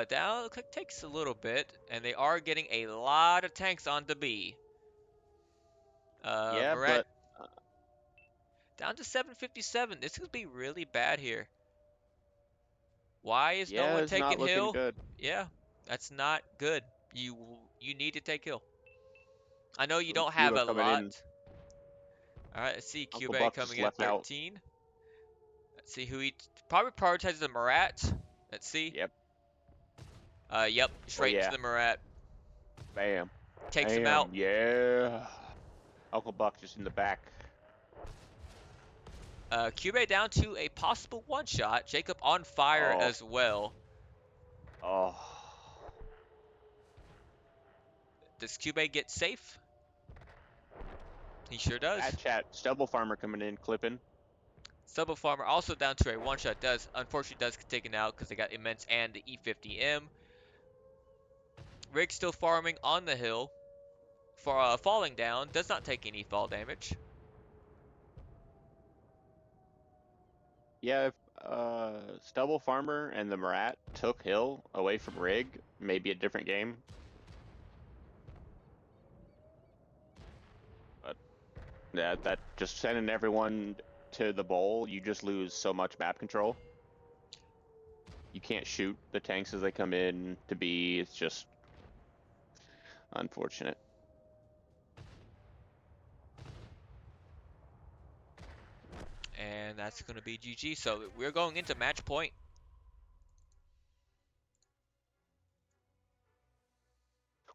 Speaker 1: down. Looks like takes a little bit, and they are getting a lot of tanks on the B.
Speaker 2: Yeah,
Speaker 1: Murat
Speaker 2: but uh,
Speaker 1: down to 757. This could be really bad here. Why is no
Speaker 2: yeah,
Speaker 1: one
Speaker 2: it's not
Speaker 1: taking
Speaker 2: looking
Speaker 1: Hill?
Speaker 2: good.
Speaker 1: Yeah, that's not good. You you need to take Hill. I know you
Speaker 2: Ooh,
Speaker 1: don't have
Speaker 2: Cuba
Speaker 1: a
Speaker 2: coming
Speaker 1: lot.
Speaker 2: in.
Speaker 1: All right, let's see.
Speaker 2: Uncle
Speaker 1: Cube
Speaker 2: Buck just
Speaker 1: coming in at
Speaker 2: left out.
Speaker 1: 13. Let's see who he probably prioritizes the Murat. Let's see.
Speaker 2: Yep.
Speaker 1: Yep,
Speaker 2: Oh
Speaker 1: straight into
Speaker 2: yeah.
Speaker 1: the Murat.
Speaker 2: Bam.
Speaker 1: Takes him
Speaker 2: Bam.
Speaker 1: out.
Speaker 2: Yeah. Uncle Buck just in the back.
Speaker 1: Cube down to a possible one shot. Jacob on fire
Speaker 2: Oh.
Speaker 1: as well.
Speaker 2: Oh.
Speaker 1: Does Cube get safe? He sure does.
Speaker 2: Bad chat. Stubble farmer coming in, clipping.
Speaker 1: Stubble Farmer also down to a one shot. Does unfortunately does get taken out because they got Immense and the E50M. Rig still farming on the hill. For falling down, does not take any fall damage.
Speaker 2: Yeah, if Stubble Farmer and the Marat took Hill away from Rig, maybe a different game. But yeah, that just sending everyone to the bowl, you just lose so much map control. You can't shoot the tanks as they come in to be. It's just unfortunate.
Speaker 1: And that's going to be GG. So we're going into match point.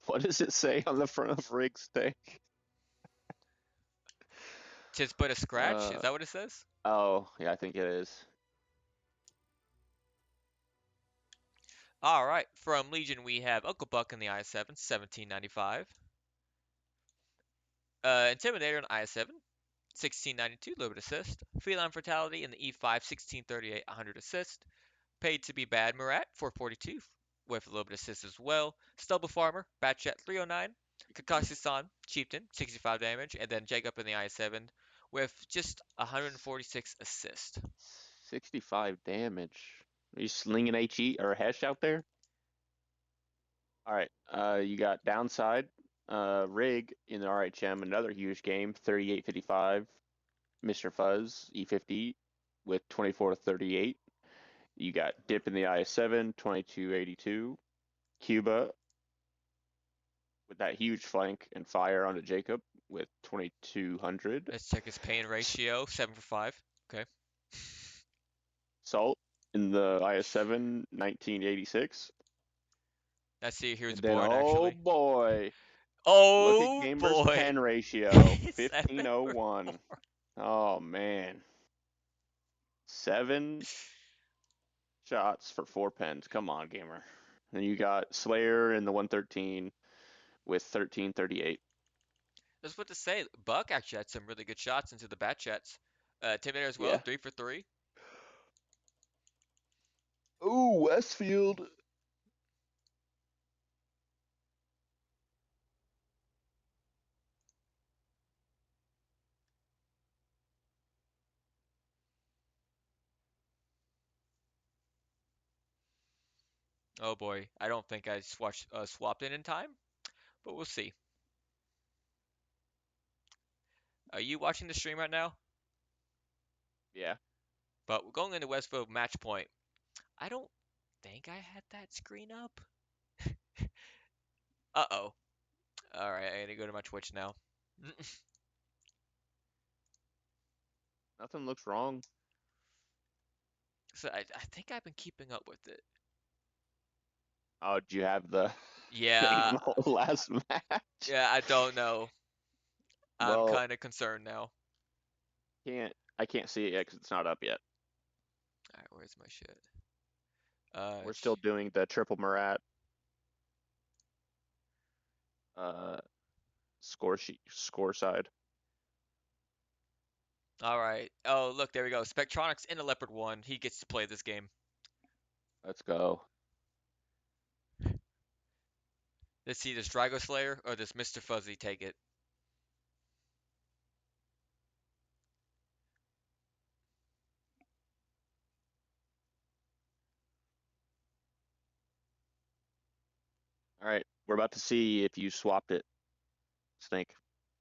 Speaker 2: What does it say on the front of Rig's tank?
Speaker 1: Tis but a scratch.
Speaker 2: Uh,
Speaker 1: Is that what it says?
Speaker 2: oh, yeah, I think it is.
Speaker 1: All right. From Legion, we have Uncle Buck in the I7, 1795. Intimidator in I7, 1692, little bit assist. Feline Fatality in the E5, 1638, 100 assist. Paid to be bad Murat, 442, with a little bit assist as well. Stubble Farmer, Batchat, 309. Kakashi-san, Chieftain, 65 damage. And then Jacob in the I7 with just 146 assists.
Speaker 2: 65 damage. Are you slinging HE or Hesh out there? All right. You got downside. Rig in the RHM, another huge game, 38-55. Mr. Fuzz, E50 with 24-38. You got Dip in the IS7, 22-82. Cuba with that huge flank and fire onto Jacob with 2200.
Speaker 1: Let's check his pain ratio, 7 for 5. Okay.
Speaker 2: Salt in the IS7, 1986.
Speaker 1: Let's see who he was
Speaker 2: And then,
Speaker 1: born
Speaker 2: oh
Speaker 1: actually.
Speaker 2: boy, look at
Speaker 1: Oh
Speaker 2: Gamer's
Speaker 1: boy.
Speaker 2: pen ratio,
Speaker 1: 7 for 4.
Speaker 2: 1501. Oh man, 7 shots for 4 pens. Come on, Gamer. Then you got Slayer in the 113 with 1338.
Speaker 1: That's what to say. Buck actually had some really good shots into the bat chats. Intimidator as well,
Speaker 2: Yeah.
Speaker 1: 3 for 3.
Speaker 2: Ooh, Westfield.
Speaker 1: Oh boy, I don't think I swapped in time, but we'll see. Are you watching the stream right now?
Speaker 2: Yeah.
Speaker 1: But we're going into Westfield match point. I don't think I had that screen up. Uh-oh. All right, I gotta go to my Twitch now.
Speaker 2: Nothing looks wrong.
Speaker 1: So I think I've been keeping up with it.
Speaker 2: Oh, did you have the
Speaker 1: Yeah,
Speaker 2: game last match?
Speaker 1: yeah, I don't know. I'm
Speaker 2: Well,
Speaker 1: kind of concerned now.
Speaker 2: I can't see it yet because it's not up yet.
Speaker 1: All right, where's my shit?
Speaker 2: We're still doing the triple Murat uh score side.
Speaker 1: All right. Oh, look, there we go. Spectronics in a Leopard 1. He gets to play this game.
Speaker 2: Let's go.
Speaker 1: Let's see, does Drago Slayer or does Mr. Fuzzy take it?
Speaker 2: All right, we're about to see if you swapped it, Snake.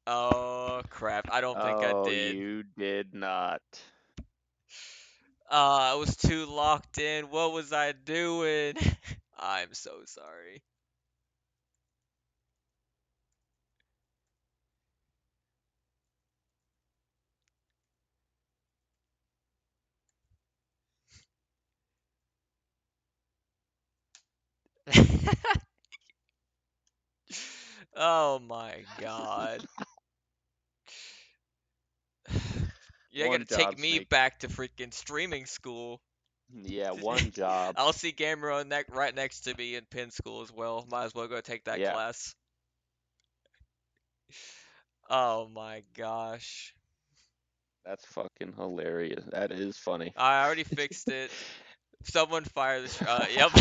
Speaker 1: Oh, crap. I don't think I
Speaker 2: Oh,
Speaker 1: did.
Speaker 2: you did not.
Speaker 1: I was too locked in. What was I doing? I'm so sorry. Oh my god. You're gonna
Speaker 2: One
Speaker 1: take
Speaker 2: job,
Speaker 1: me
Speaker 2: Snake.
Speaker 1: back to freaking streaming school.
Speaker 2: Yeah, one job.
Speaker 1: I'll see Gamer on right next to me in pin school as well. Might as well go take that
Speaker 2: Yeah,
Speaker 1: class. Oh my gosh.
Speaker 2: that's fucking hilarious. That is funny.
Speaker 1: I already fixed it. Someone fire this. Yep.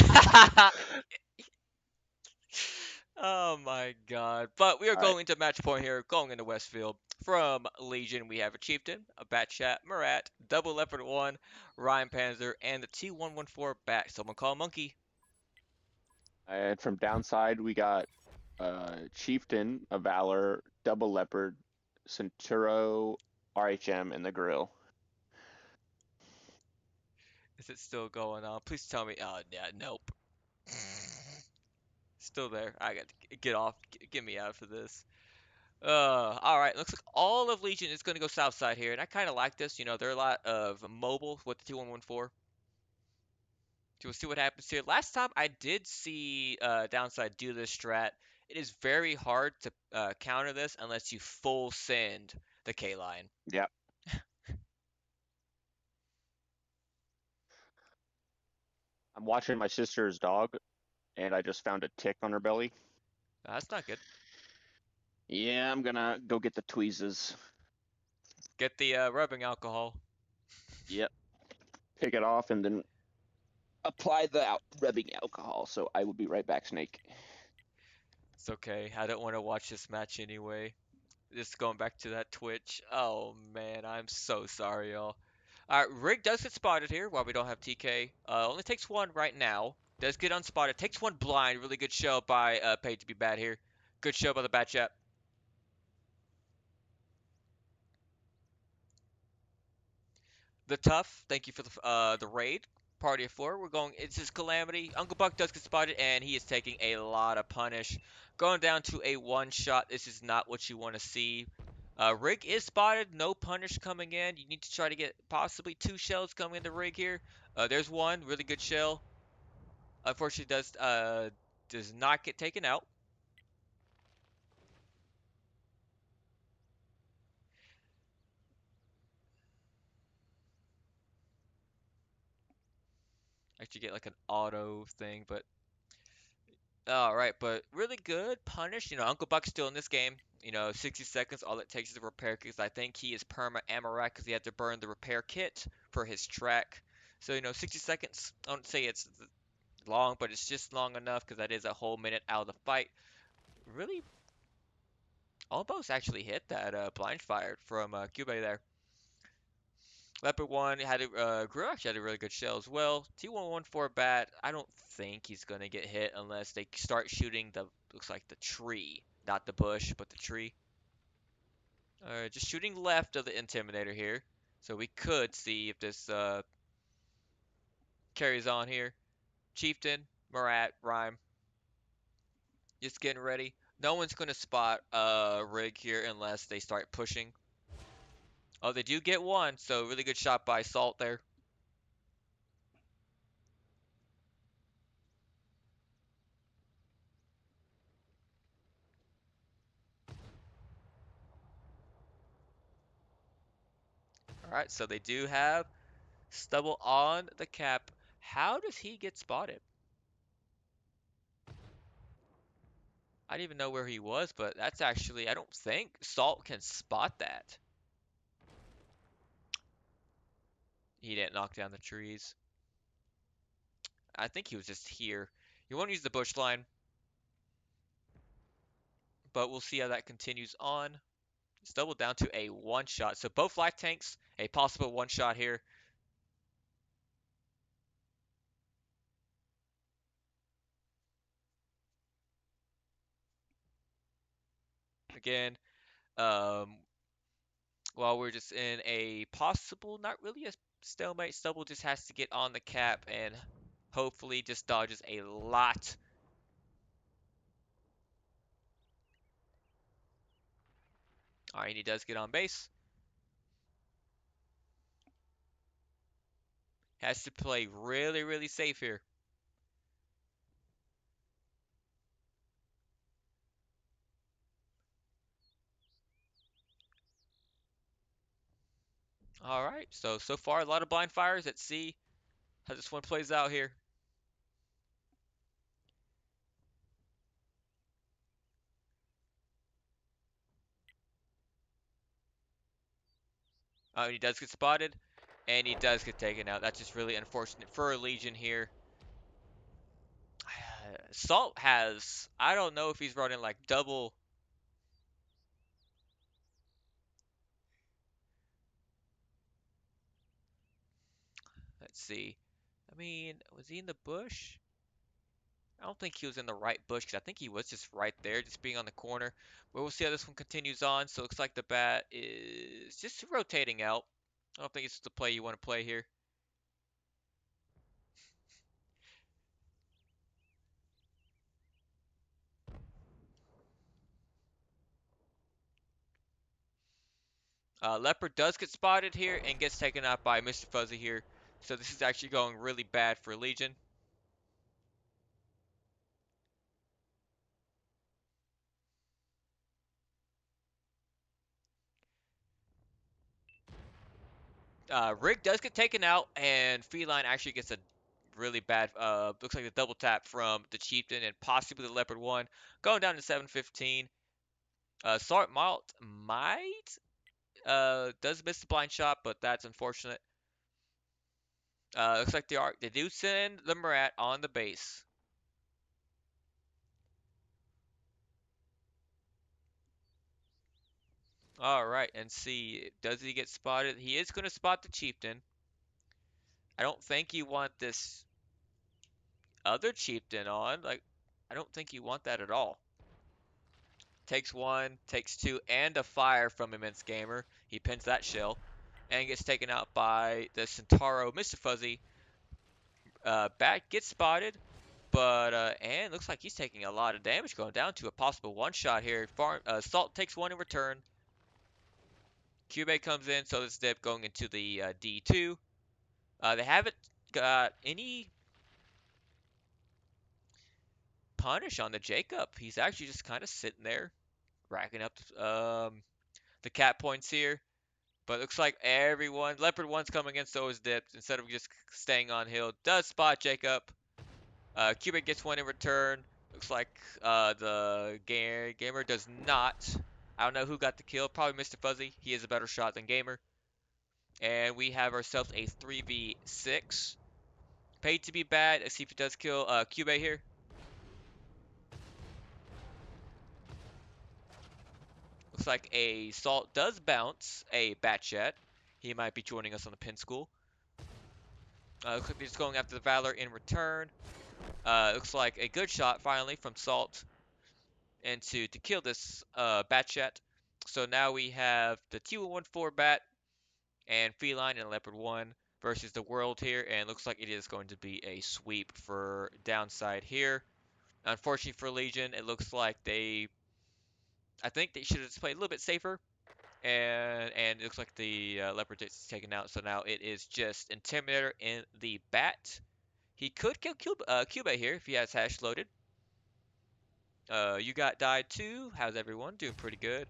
Speaker 1: Oh my god. But we are
Speaker 2: All right,
Speaker 1: going into match point here, going into Westfield. From Legion, we have a Chieftain, a Batchat, Murat, Double Leopard 1, Ryan Panzer, and the T114 Bat. Someone call Monkey.
Speaker 2: and from downside we got Chieftain, a Valor, Double Leopard, Centuro, RHM, and the Grill.
Speaker 1: Is it still going on? Please tell me. Oh, yeah, nope. Still there. I got to get off. Get me out of this. All right. Looks like all of Legion is going to go south side here, and I kind of like this. You know, there are a lot of mobile with the 2114. So we'll see what happens here. Last time I did see downside do this strat. It is very hard to counter this unless you full send the K line.
Speaker 2: Yep. I'm watching my sister's dog, and I just found a tick on her belly.
Speaker 1: That's not good.
Speaker 2: Yeah, I'm gonna go get the tweezers.
Speaker 1: Get the rubbing alcohol.
Speaker 2: Yep. Pick it off and then apply the rubbing alcohol. So I will be right back, Snake.
Speaker 1: It's okay. I don't want to watch this match anyway. Just going back to that Twitch. Oh man, I'm so sorry, y'all. Alright, Rig does get spotted here while we don't have TK. Only takes one right now. Does get unspotted. Takes one blind. Really good show by Paid to be bad here. Good show by the Bat Chat. The Tough, thank you for the raid. Party of four. We're going. It's his Calamity. Uncle Buck does get spotted, and he is taking a lot of punish. Going down to a one shot. This is not what you want to see. Rig is spotted. No punish coming in. You need to try to get possibly two shells coming into Rig here. There's one really good shell. Unfortunately, does not get taken out. Actually, get like an auto thing, but all right, but really good punish. Uncle Buck's still in this game. 60 seconds. All it takes is a repair kit. 'Cause I think he is perma Amarak because he had to burn the repair kit for his track. So 60 seconds. I don't say it's long, but it's just long enough because that is a whole minute out of the fight. Really, almost actually hit that blind fire from Cube there. Leopard 1 had Grew actually had a really good shell as well. T114 bat, I don't think he's gonna get hit unless they start shooting looks like the tree, not the bush, but the tree. Just shooting left of the Intimidator here, so we could see if this carries on here. Chieftain, Murat, Rhyme, just getting ready. No one's gonna spot Rig here unless they start pushing. Oh, they do get one, so really good shot by Salt there. All right, so they do have Stubble on the cap. How does he get spotted? I didn't even know where he was, but that's actually, I don't think Salt can spot that. He didn't knock down the trees. I think he was just here. You want to use the bush line, but we'll see how that continues on. Stubble down to a one shot. So both flag tanks, a possible one shot here. Again, um, while we're just in a possible, not really a stalemate, Stubble just has to get on the cap and hopefully just dodges a lot. All right, he does get on base. Has to play really, really safe here. All right, so far a lot of blind fires. Let's see how this one plays out here. He does get spotted, and he does get taken out. That's just really unfortunate for Legion here. Salt has, I don't know if he's running like double. Let's see. I mean, was he in the bush? I don't think he was in the right bush because I think he was just right there, just being on the corner. But we'll see how this one continues on. So it looks like the bat is just rotating out. I don't think it's the play you want to play here. Leopard does get spotted here and gets taken out by Mr. Fuzzy here. So this is actually going really bad for Legion. Rig does get taken out, and Feline actually gets a really bad, looks like a double tap from the Chieftain and possibly the Leopard 1. Going down to 715. Sart Malt might, does miss the blind shot, but that's unfortunate. Looks like they do send the Murat on the base. All right, and see, does he get spotted? He is going to spot the chieftain. I don't think you want this other chieftain on. Like, I don't think you want that at all. Takes one, takes two, and a fire from Immense Gamer. He pins that shell and gets taken out by the Centauro Mr. Fuzzy. Bat gets spotted, but and looks like he's taking a lot of damage, going down to a possible one shot here. Salt takes one in return. Cube comes in, so this dip going into the D2. They haven't got any punish on the Jacob. He's actually just kind of sitting there, racking up the cat points here. But looks like everyone, Leopard 1's coming in, so is Dips. Instead of just staying on hill, does spot Jacob. Cubic gets one in return. Looks like the Gamer does not. I don't know who got the kill. Probably Mr. Fuzzy. He is a better shot than Gamer. And we have ourselves a 3v6. Paid to be bad. Let's see if it does kill Cube here. Looks like a Salt does bounce a Batchet. He might be joining us on the pin school. Looks like he's going after the Valor in return. Looks like a good shot finally from Salt and to kill this Batchet. So now we have the T114 Bat and Feline and Leopard 1 versus the World here, and looks like it is going to be a sweep for downside here. Unfortunately for Legion, it looks like I think they should have played a little bit safer, and it looks like the Leopard is taken out. So now it is just Intimidator in the Bat. He could kill Cube here if he has hash loaded. You got died too. How's everyone? Doing pretty good.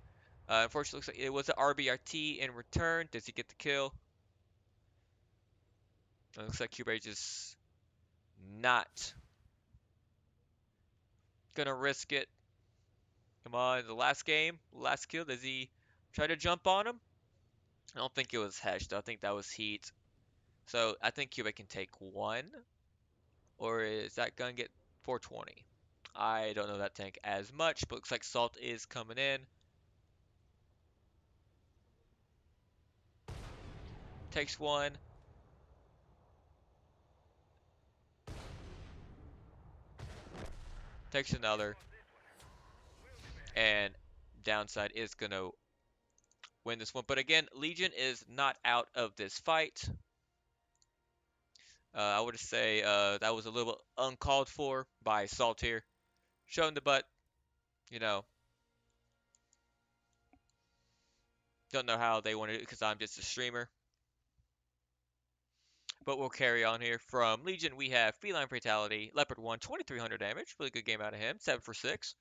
Speaker 1: Unfortunately, looks like it was an RBRT in return. Does he get the kill? Looks like Cube just not gonna risk it. Come on, the last game, last kill. Does he try to jump on him? I don't think it was Hesh though. I think that was Heat. So I think Cube can take one. Or is that gonna get 420? I don't know that tank as much, but looks like Salt is coming in. Takes one. Takes another. And downside is gonna win this one. But again, Legion is not out of this fight. I would say that was a little uncalled for by Salt here. Showing the butt, you know, don't know how they wanted it because I'm just a streamer. But we'll carry on here. From Legion, we have Feline Fatality, Leopard 1, 2300 damage. Really good game out of him, 7 for 6.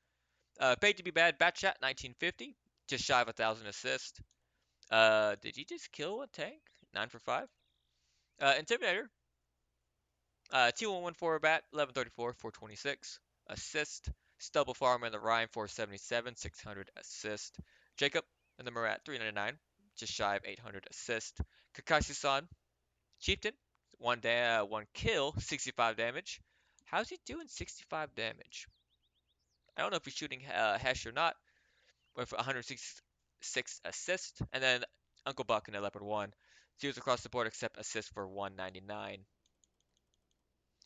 Speaker 1: Paid to be bad, Batchat, 1950. Just shy of 1,000 assists. Did he just kill a tank? 9 for 5. Intimidator, T114 Bat, 1134, 426. Assist. Stubble Farm and the Rhyme, 477, 600 assist. Jacob and the Murat, 399. Just shy of 800 assist. Kakashi-san, Chieftain, one kill, 65 damage. How's he doing 65 damage? I don't know if he's shooting Hesh or not, with 166 assists. And then Uncle Buck and the Leopard 1. Zeros across the board except assist for 199.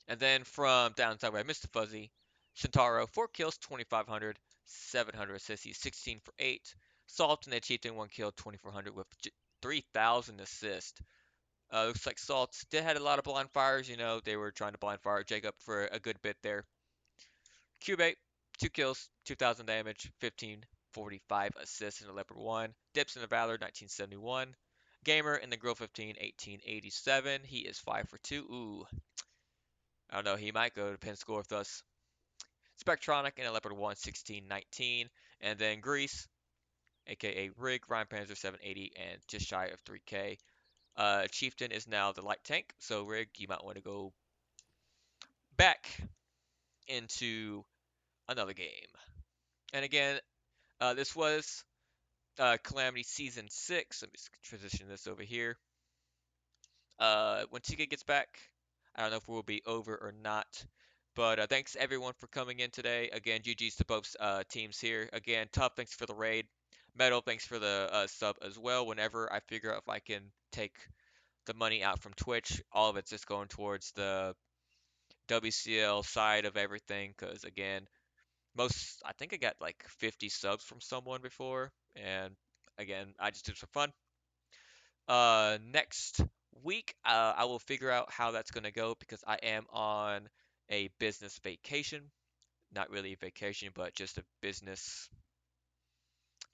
Speaker 1: And then from downside where I missed the fuzzy, Shintaro, 4 kills, 2,500, 700 assists. He's 16 for 8. Salt and the Chieftain, 1 kill, 2,400 with 3,000 assists. Looks like Salt did had a lot of blind fires. You know, they were trying to blind fire Jacob for a good bit there. Cubate, 2 kills, 2,000 damage, 1545 assists in the Leopard 1. Dips in the Valor, 1971. Gamer in the Grill 15, 1887. He is 5 for 2. Ooh, I don't know. He might go to pin score with us. Spectronic in a Leopard 1, 1619. And then Grease, aka Rig, Ryan Panzer 780, and just shy of 3K. Chieftain is now the light tank, so Rig, you might want to go back into another game. And again, this was Calamity Season 6. Let me just transition this over here. When Tika gets back, I don't know if we'll be over or not. But thanks everyone for coming in today. Again, GG's to both teams here. Again, tough thanks for the raid. Metal, thanks for the sub as well. Whenever I figure out if I can take the money out from Twitch, all of it's just going towards the WCL side of everything. Because again, I think I got like 50 subs from someone before, and again, I just do it for fun. Next week, I will figure out how that's gonna go because I am on a business vacation. Not really a vacation, but just a business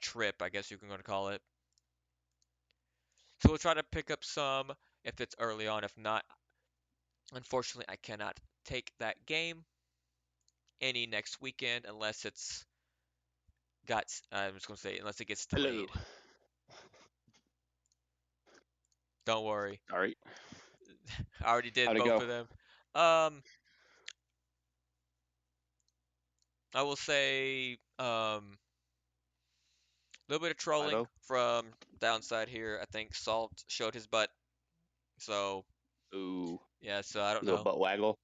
Speaker 1: trip, I guess you can gonna call it. So we'll try to pick up some if it's early on. If not, unfortunately, I cannot take that game any next weekend unless it's got. I'm just gonna say unless it gets
Speaker 2: Hello.
Speaker 1: delayed. Don't worry,
Speaker 2: All right.
Speaker 1: I already did
Speaker 2: How'd it
Speaker 1: both
Speaker 2: go?
Speaker 1: of them. Um, I will say a little bit of trolling
Speaker 2: 5-0.
Speaker 1: from downside here. I think Salt showed his butt. So
Speaker 2: Ooh.
Speaker 1: yeah, so I don't
Speaker 2: Little
Speaker 1: know.
Speaker 2: butt waggle.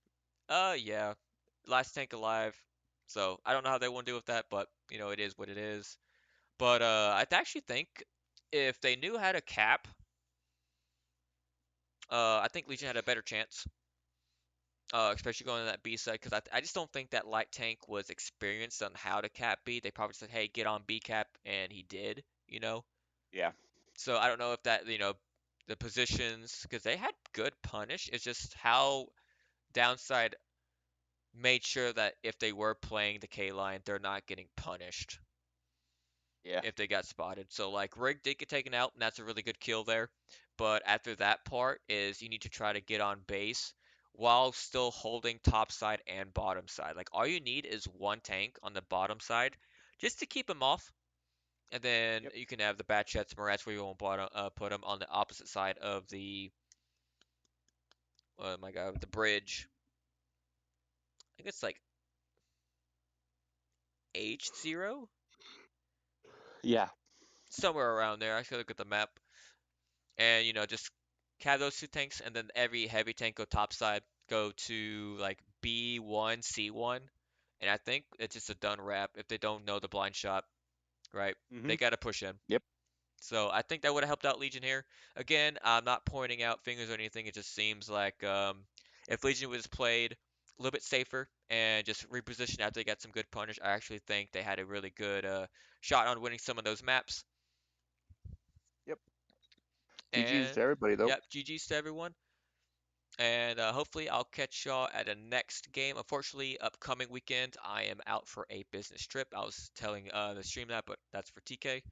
Speaker 1: Yeah, last tank alive. So I don't know how they want to deal with that, but it is what it is. But I actually think if they knew how to cap, I think Legion had a better chance. Especially going to that B side, because I just don't think that light tank was experienced on how to cap B. They probably said, "Hey, get on B cap," and he did.
Speaker 2: Yeah.
Speaker 1: So I don't know if that, the positions, because they had good punish. It's just how downside made sure that if they were playing the K line, they're not getting punished
Speaker 2: Yeah.
Speaker 1: if they got spotted. So like Rig did get taken out, and that's a really good kill there. But after that part is you need to try to get on base while still holding top side and bottom side. Like all you need is one tank on the bottom side just to keep him off. And then
Speaker 2: Yep.
Speaker 1: you can have the Batchets, Marats where you want to put them on the opposite side of the, oh my god, the bridge. I think it's like H0?
Speaker 2: Yeah.
Speaker 1: Somewhere around there. I should look at the map. And, just have those two tanks, and then every heavy tank go top side, go to like B1, C1. And I think it's just a done wrap if they don't know the blind shot, right?
Speaker 2: Mm-hmm.
Speaker 1: They got to push in.
Speaker 2: Yep.
Speaker 1: So I think that would have helped out Legion here. Again, I'm not pointing out fingers or anything. It just seems like if Legion was played a little bit safer and just repositioned after they got some good punish, I actually think they had a really good shot on winning some of those maps.
Speaker 2: Yep. GG's to
Speaker 1: And
Speaker 2: everybody though.
Speaker 1: yep, GG's to everyone. And hopefully I'll catch y'all at a next game. Unfortunately, upcoming weekend I am out for a business trip. I was telling the stream that, but that's for TK.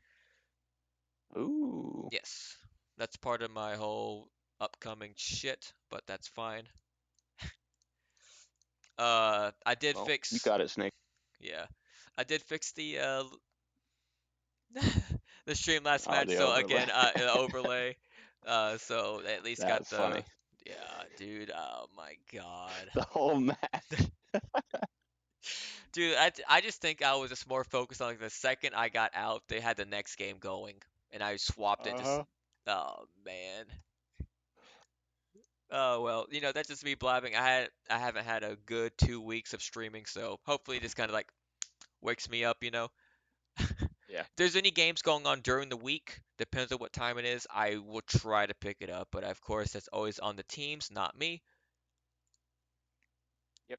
Speaker 2: Ooh.
Speaker 1: Yes, that's part of my whole upcoming shit, but that's fine. I did
Speaker 2: Well, you
Speaker 1: fix,
Speaker 2: got it, Snake.
Speaker 1: yeah, I did fix the the stream last
Speaker 2: Oh,
Speaker 1: match.
Speaker 2: the
Speaker 1: So
Speaker 2: overlay.
Speaker 1: again, overlay. So at least got
Speaker 2: That's
Speaker 1: the,
Speaker 2: funny.
Speaker 1: yeah, dude. Oh my God,
Speaker 2: The whole match.
Speaker 1: dude. I just think I was just more focused on like the second I got out, they had the next game going, and I swapped it. Just,
Speaker 2: Uh-huh.
Speaker 1: oh man. Oh well, that's just me blabbing. I haven't had a good 2 weeks of streaming, so hopefully this kind of like wakes me up.
Speaker 2: Yeah.
Speaker 1: If there's any games going on during the week, depends on what time it is, I will try to pick it up. But of course, that's always on the teams, not me.
Speaker 2: Yep.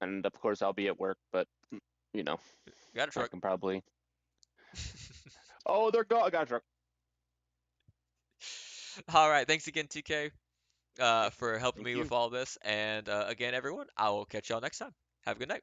Speaker 2: And of course I'll be at work, but you know,
Speaker 1: Got a
Speaker 2: I
Speaker 1: truck.
Speaker 2: can probably. Oh, they're gone. I got a truck.
Speaker 1: All right, thanks again, TK,
Speaker 2: Yep.
Speaker 1: for helping
Speaker 2: Thank
Speaker 1: me
Speaker 2: you.
Speaker 1: with all this. And again, everyone, I will catch y'all next time. Have a good night.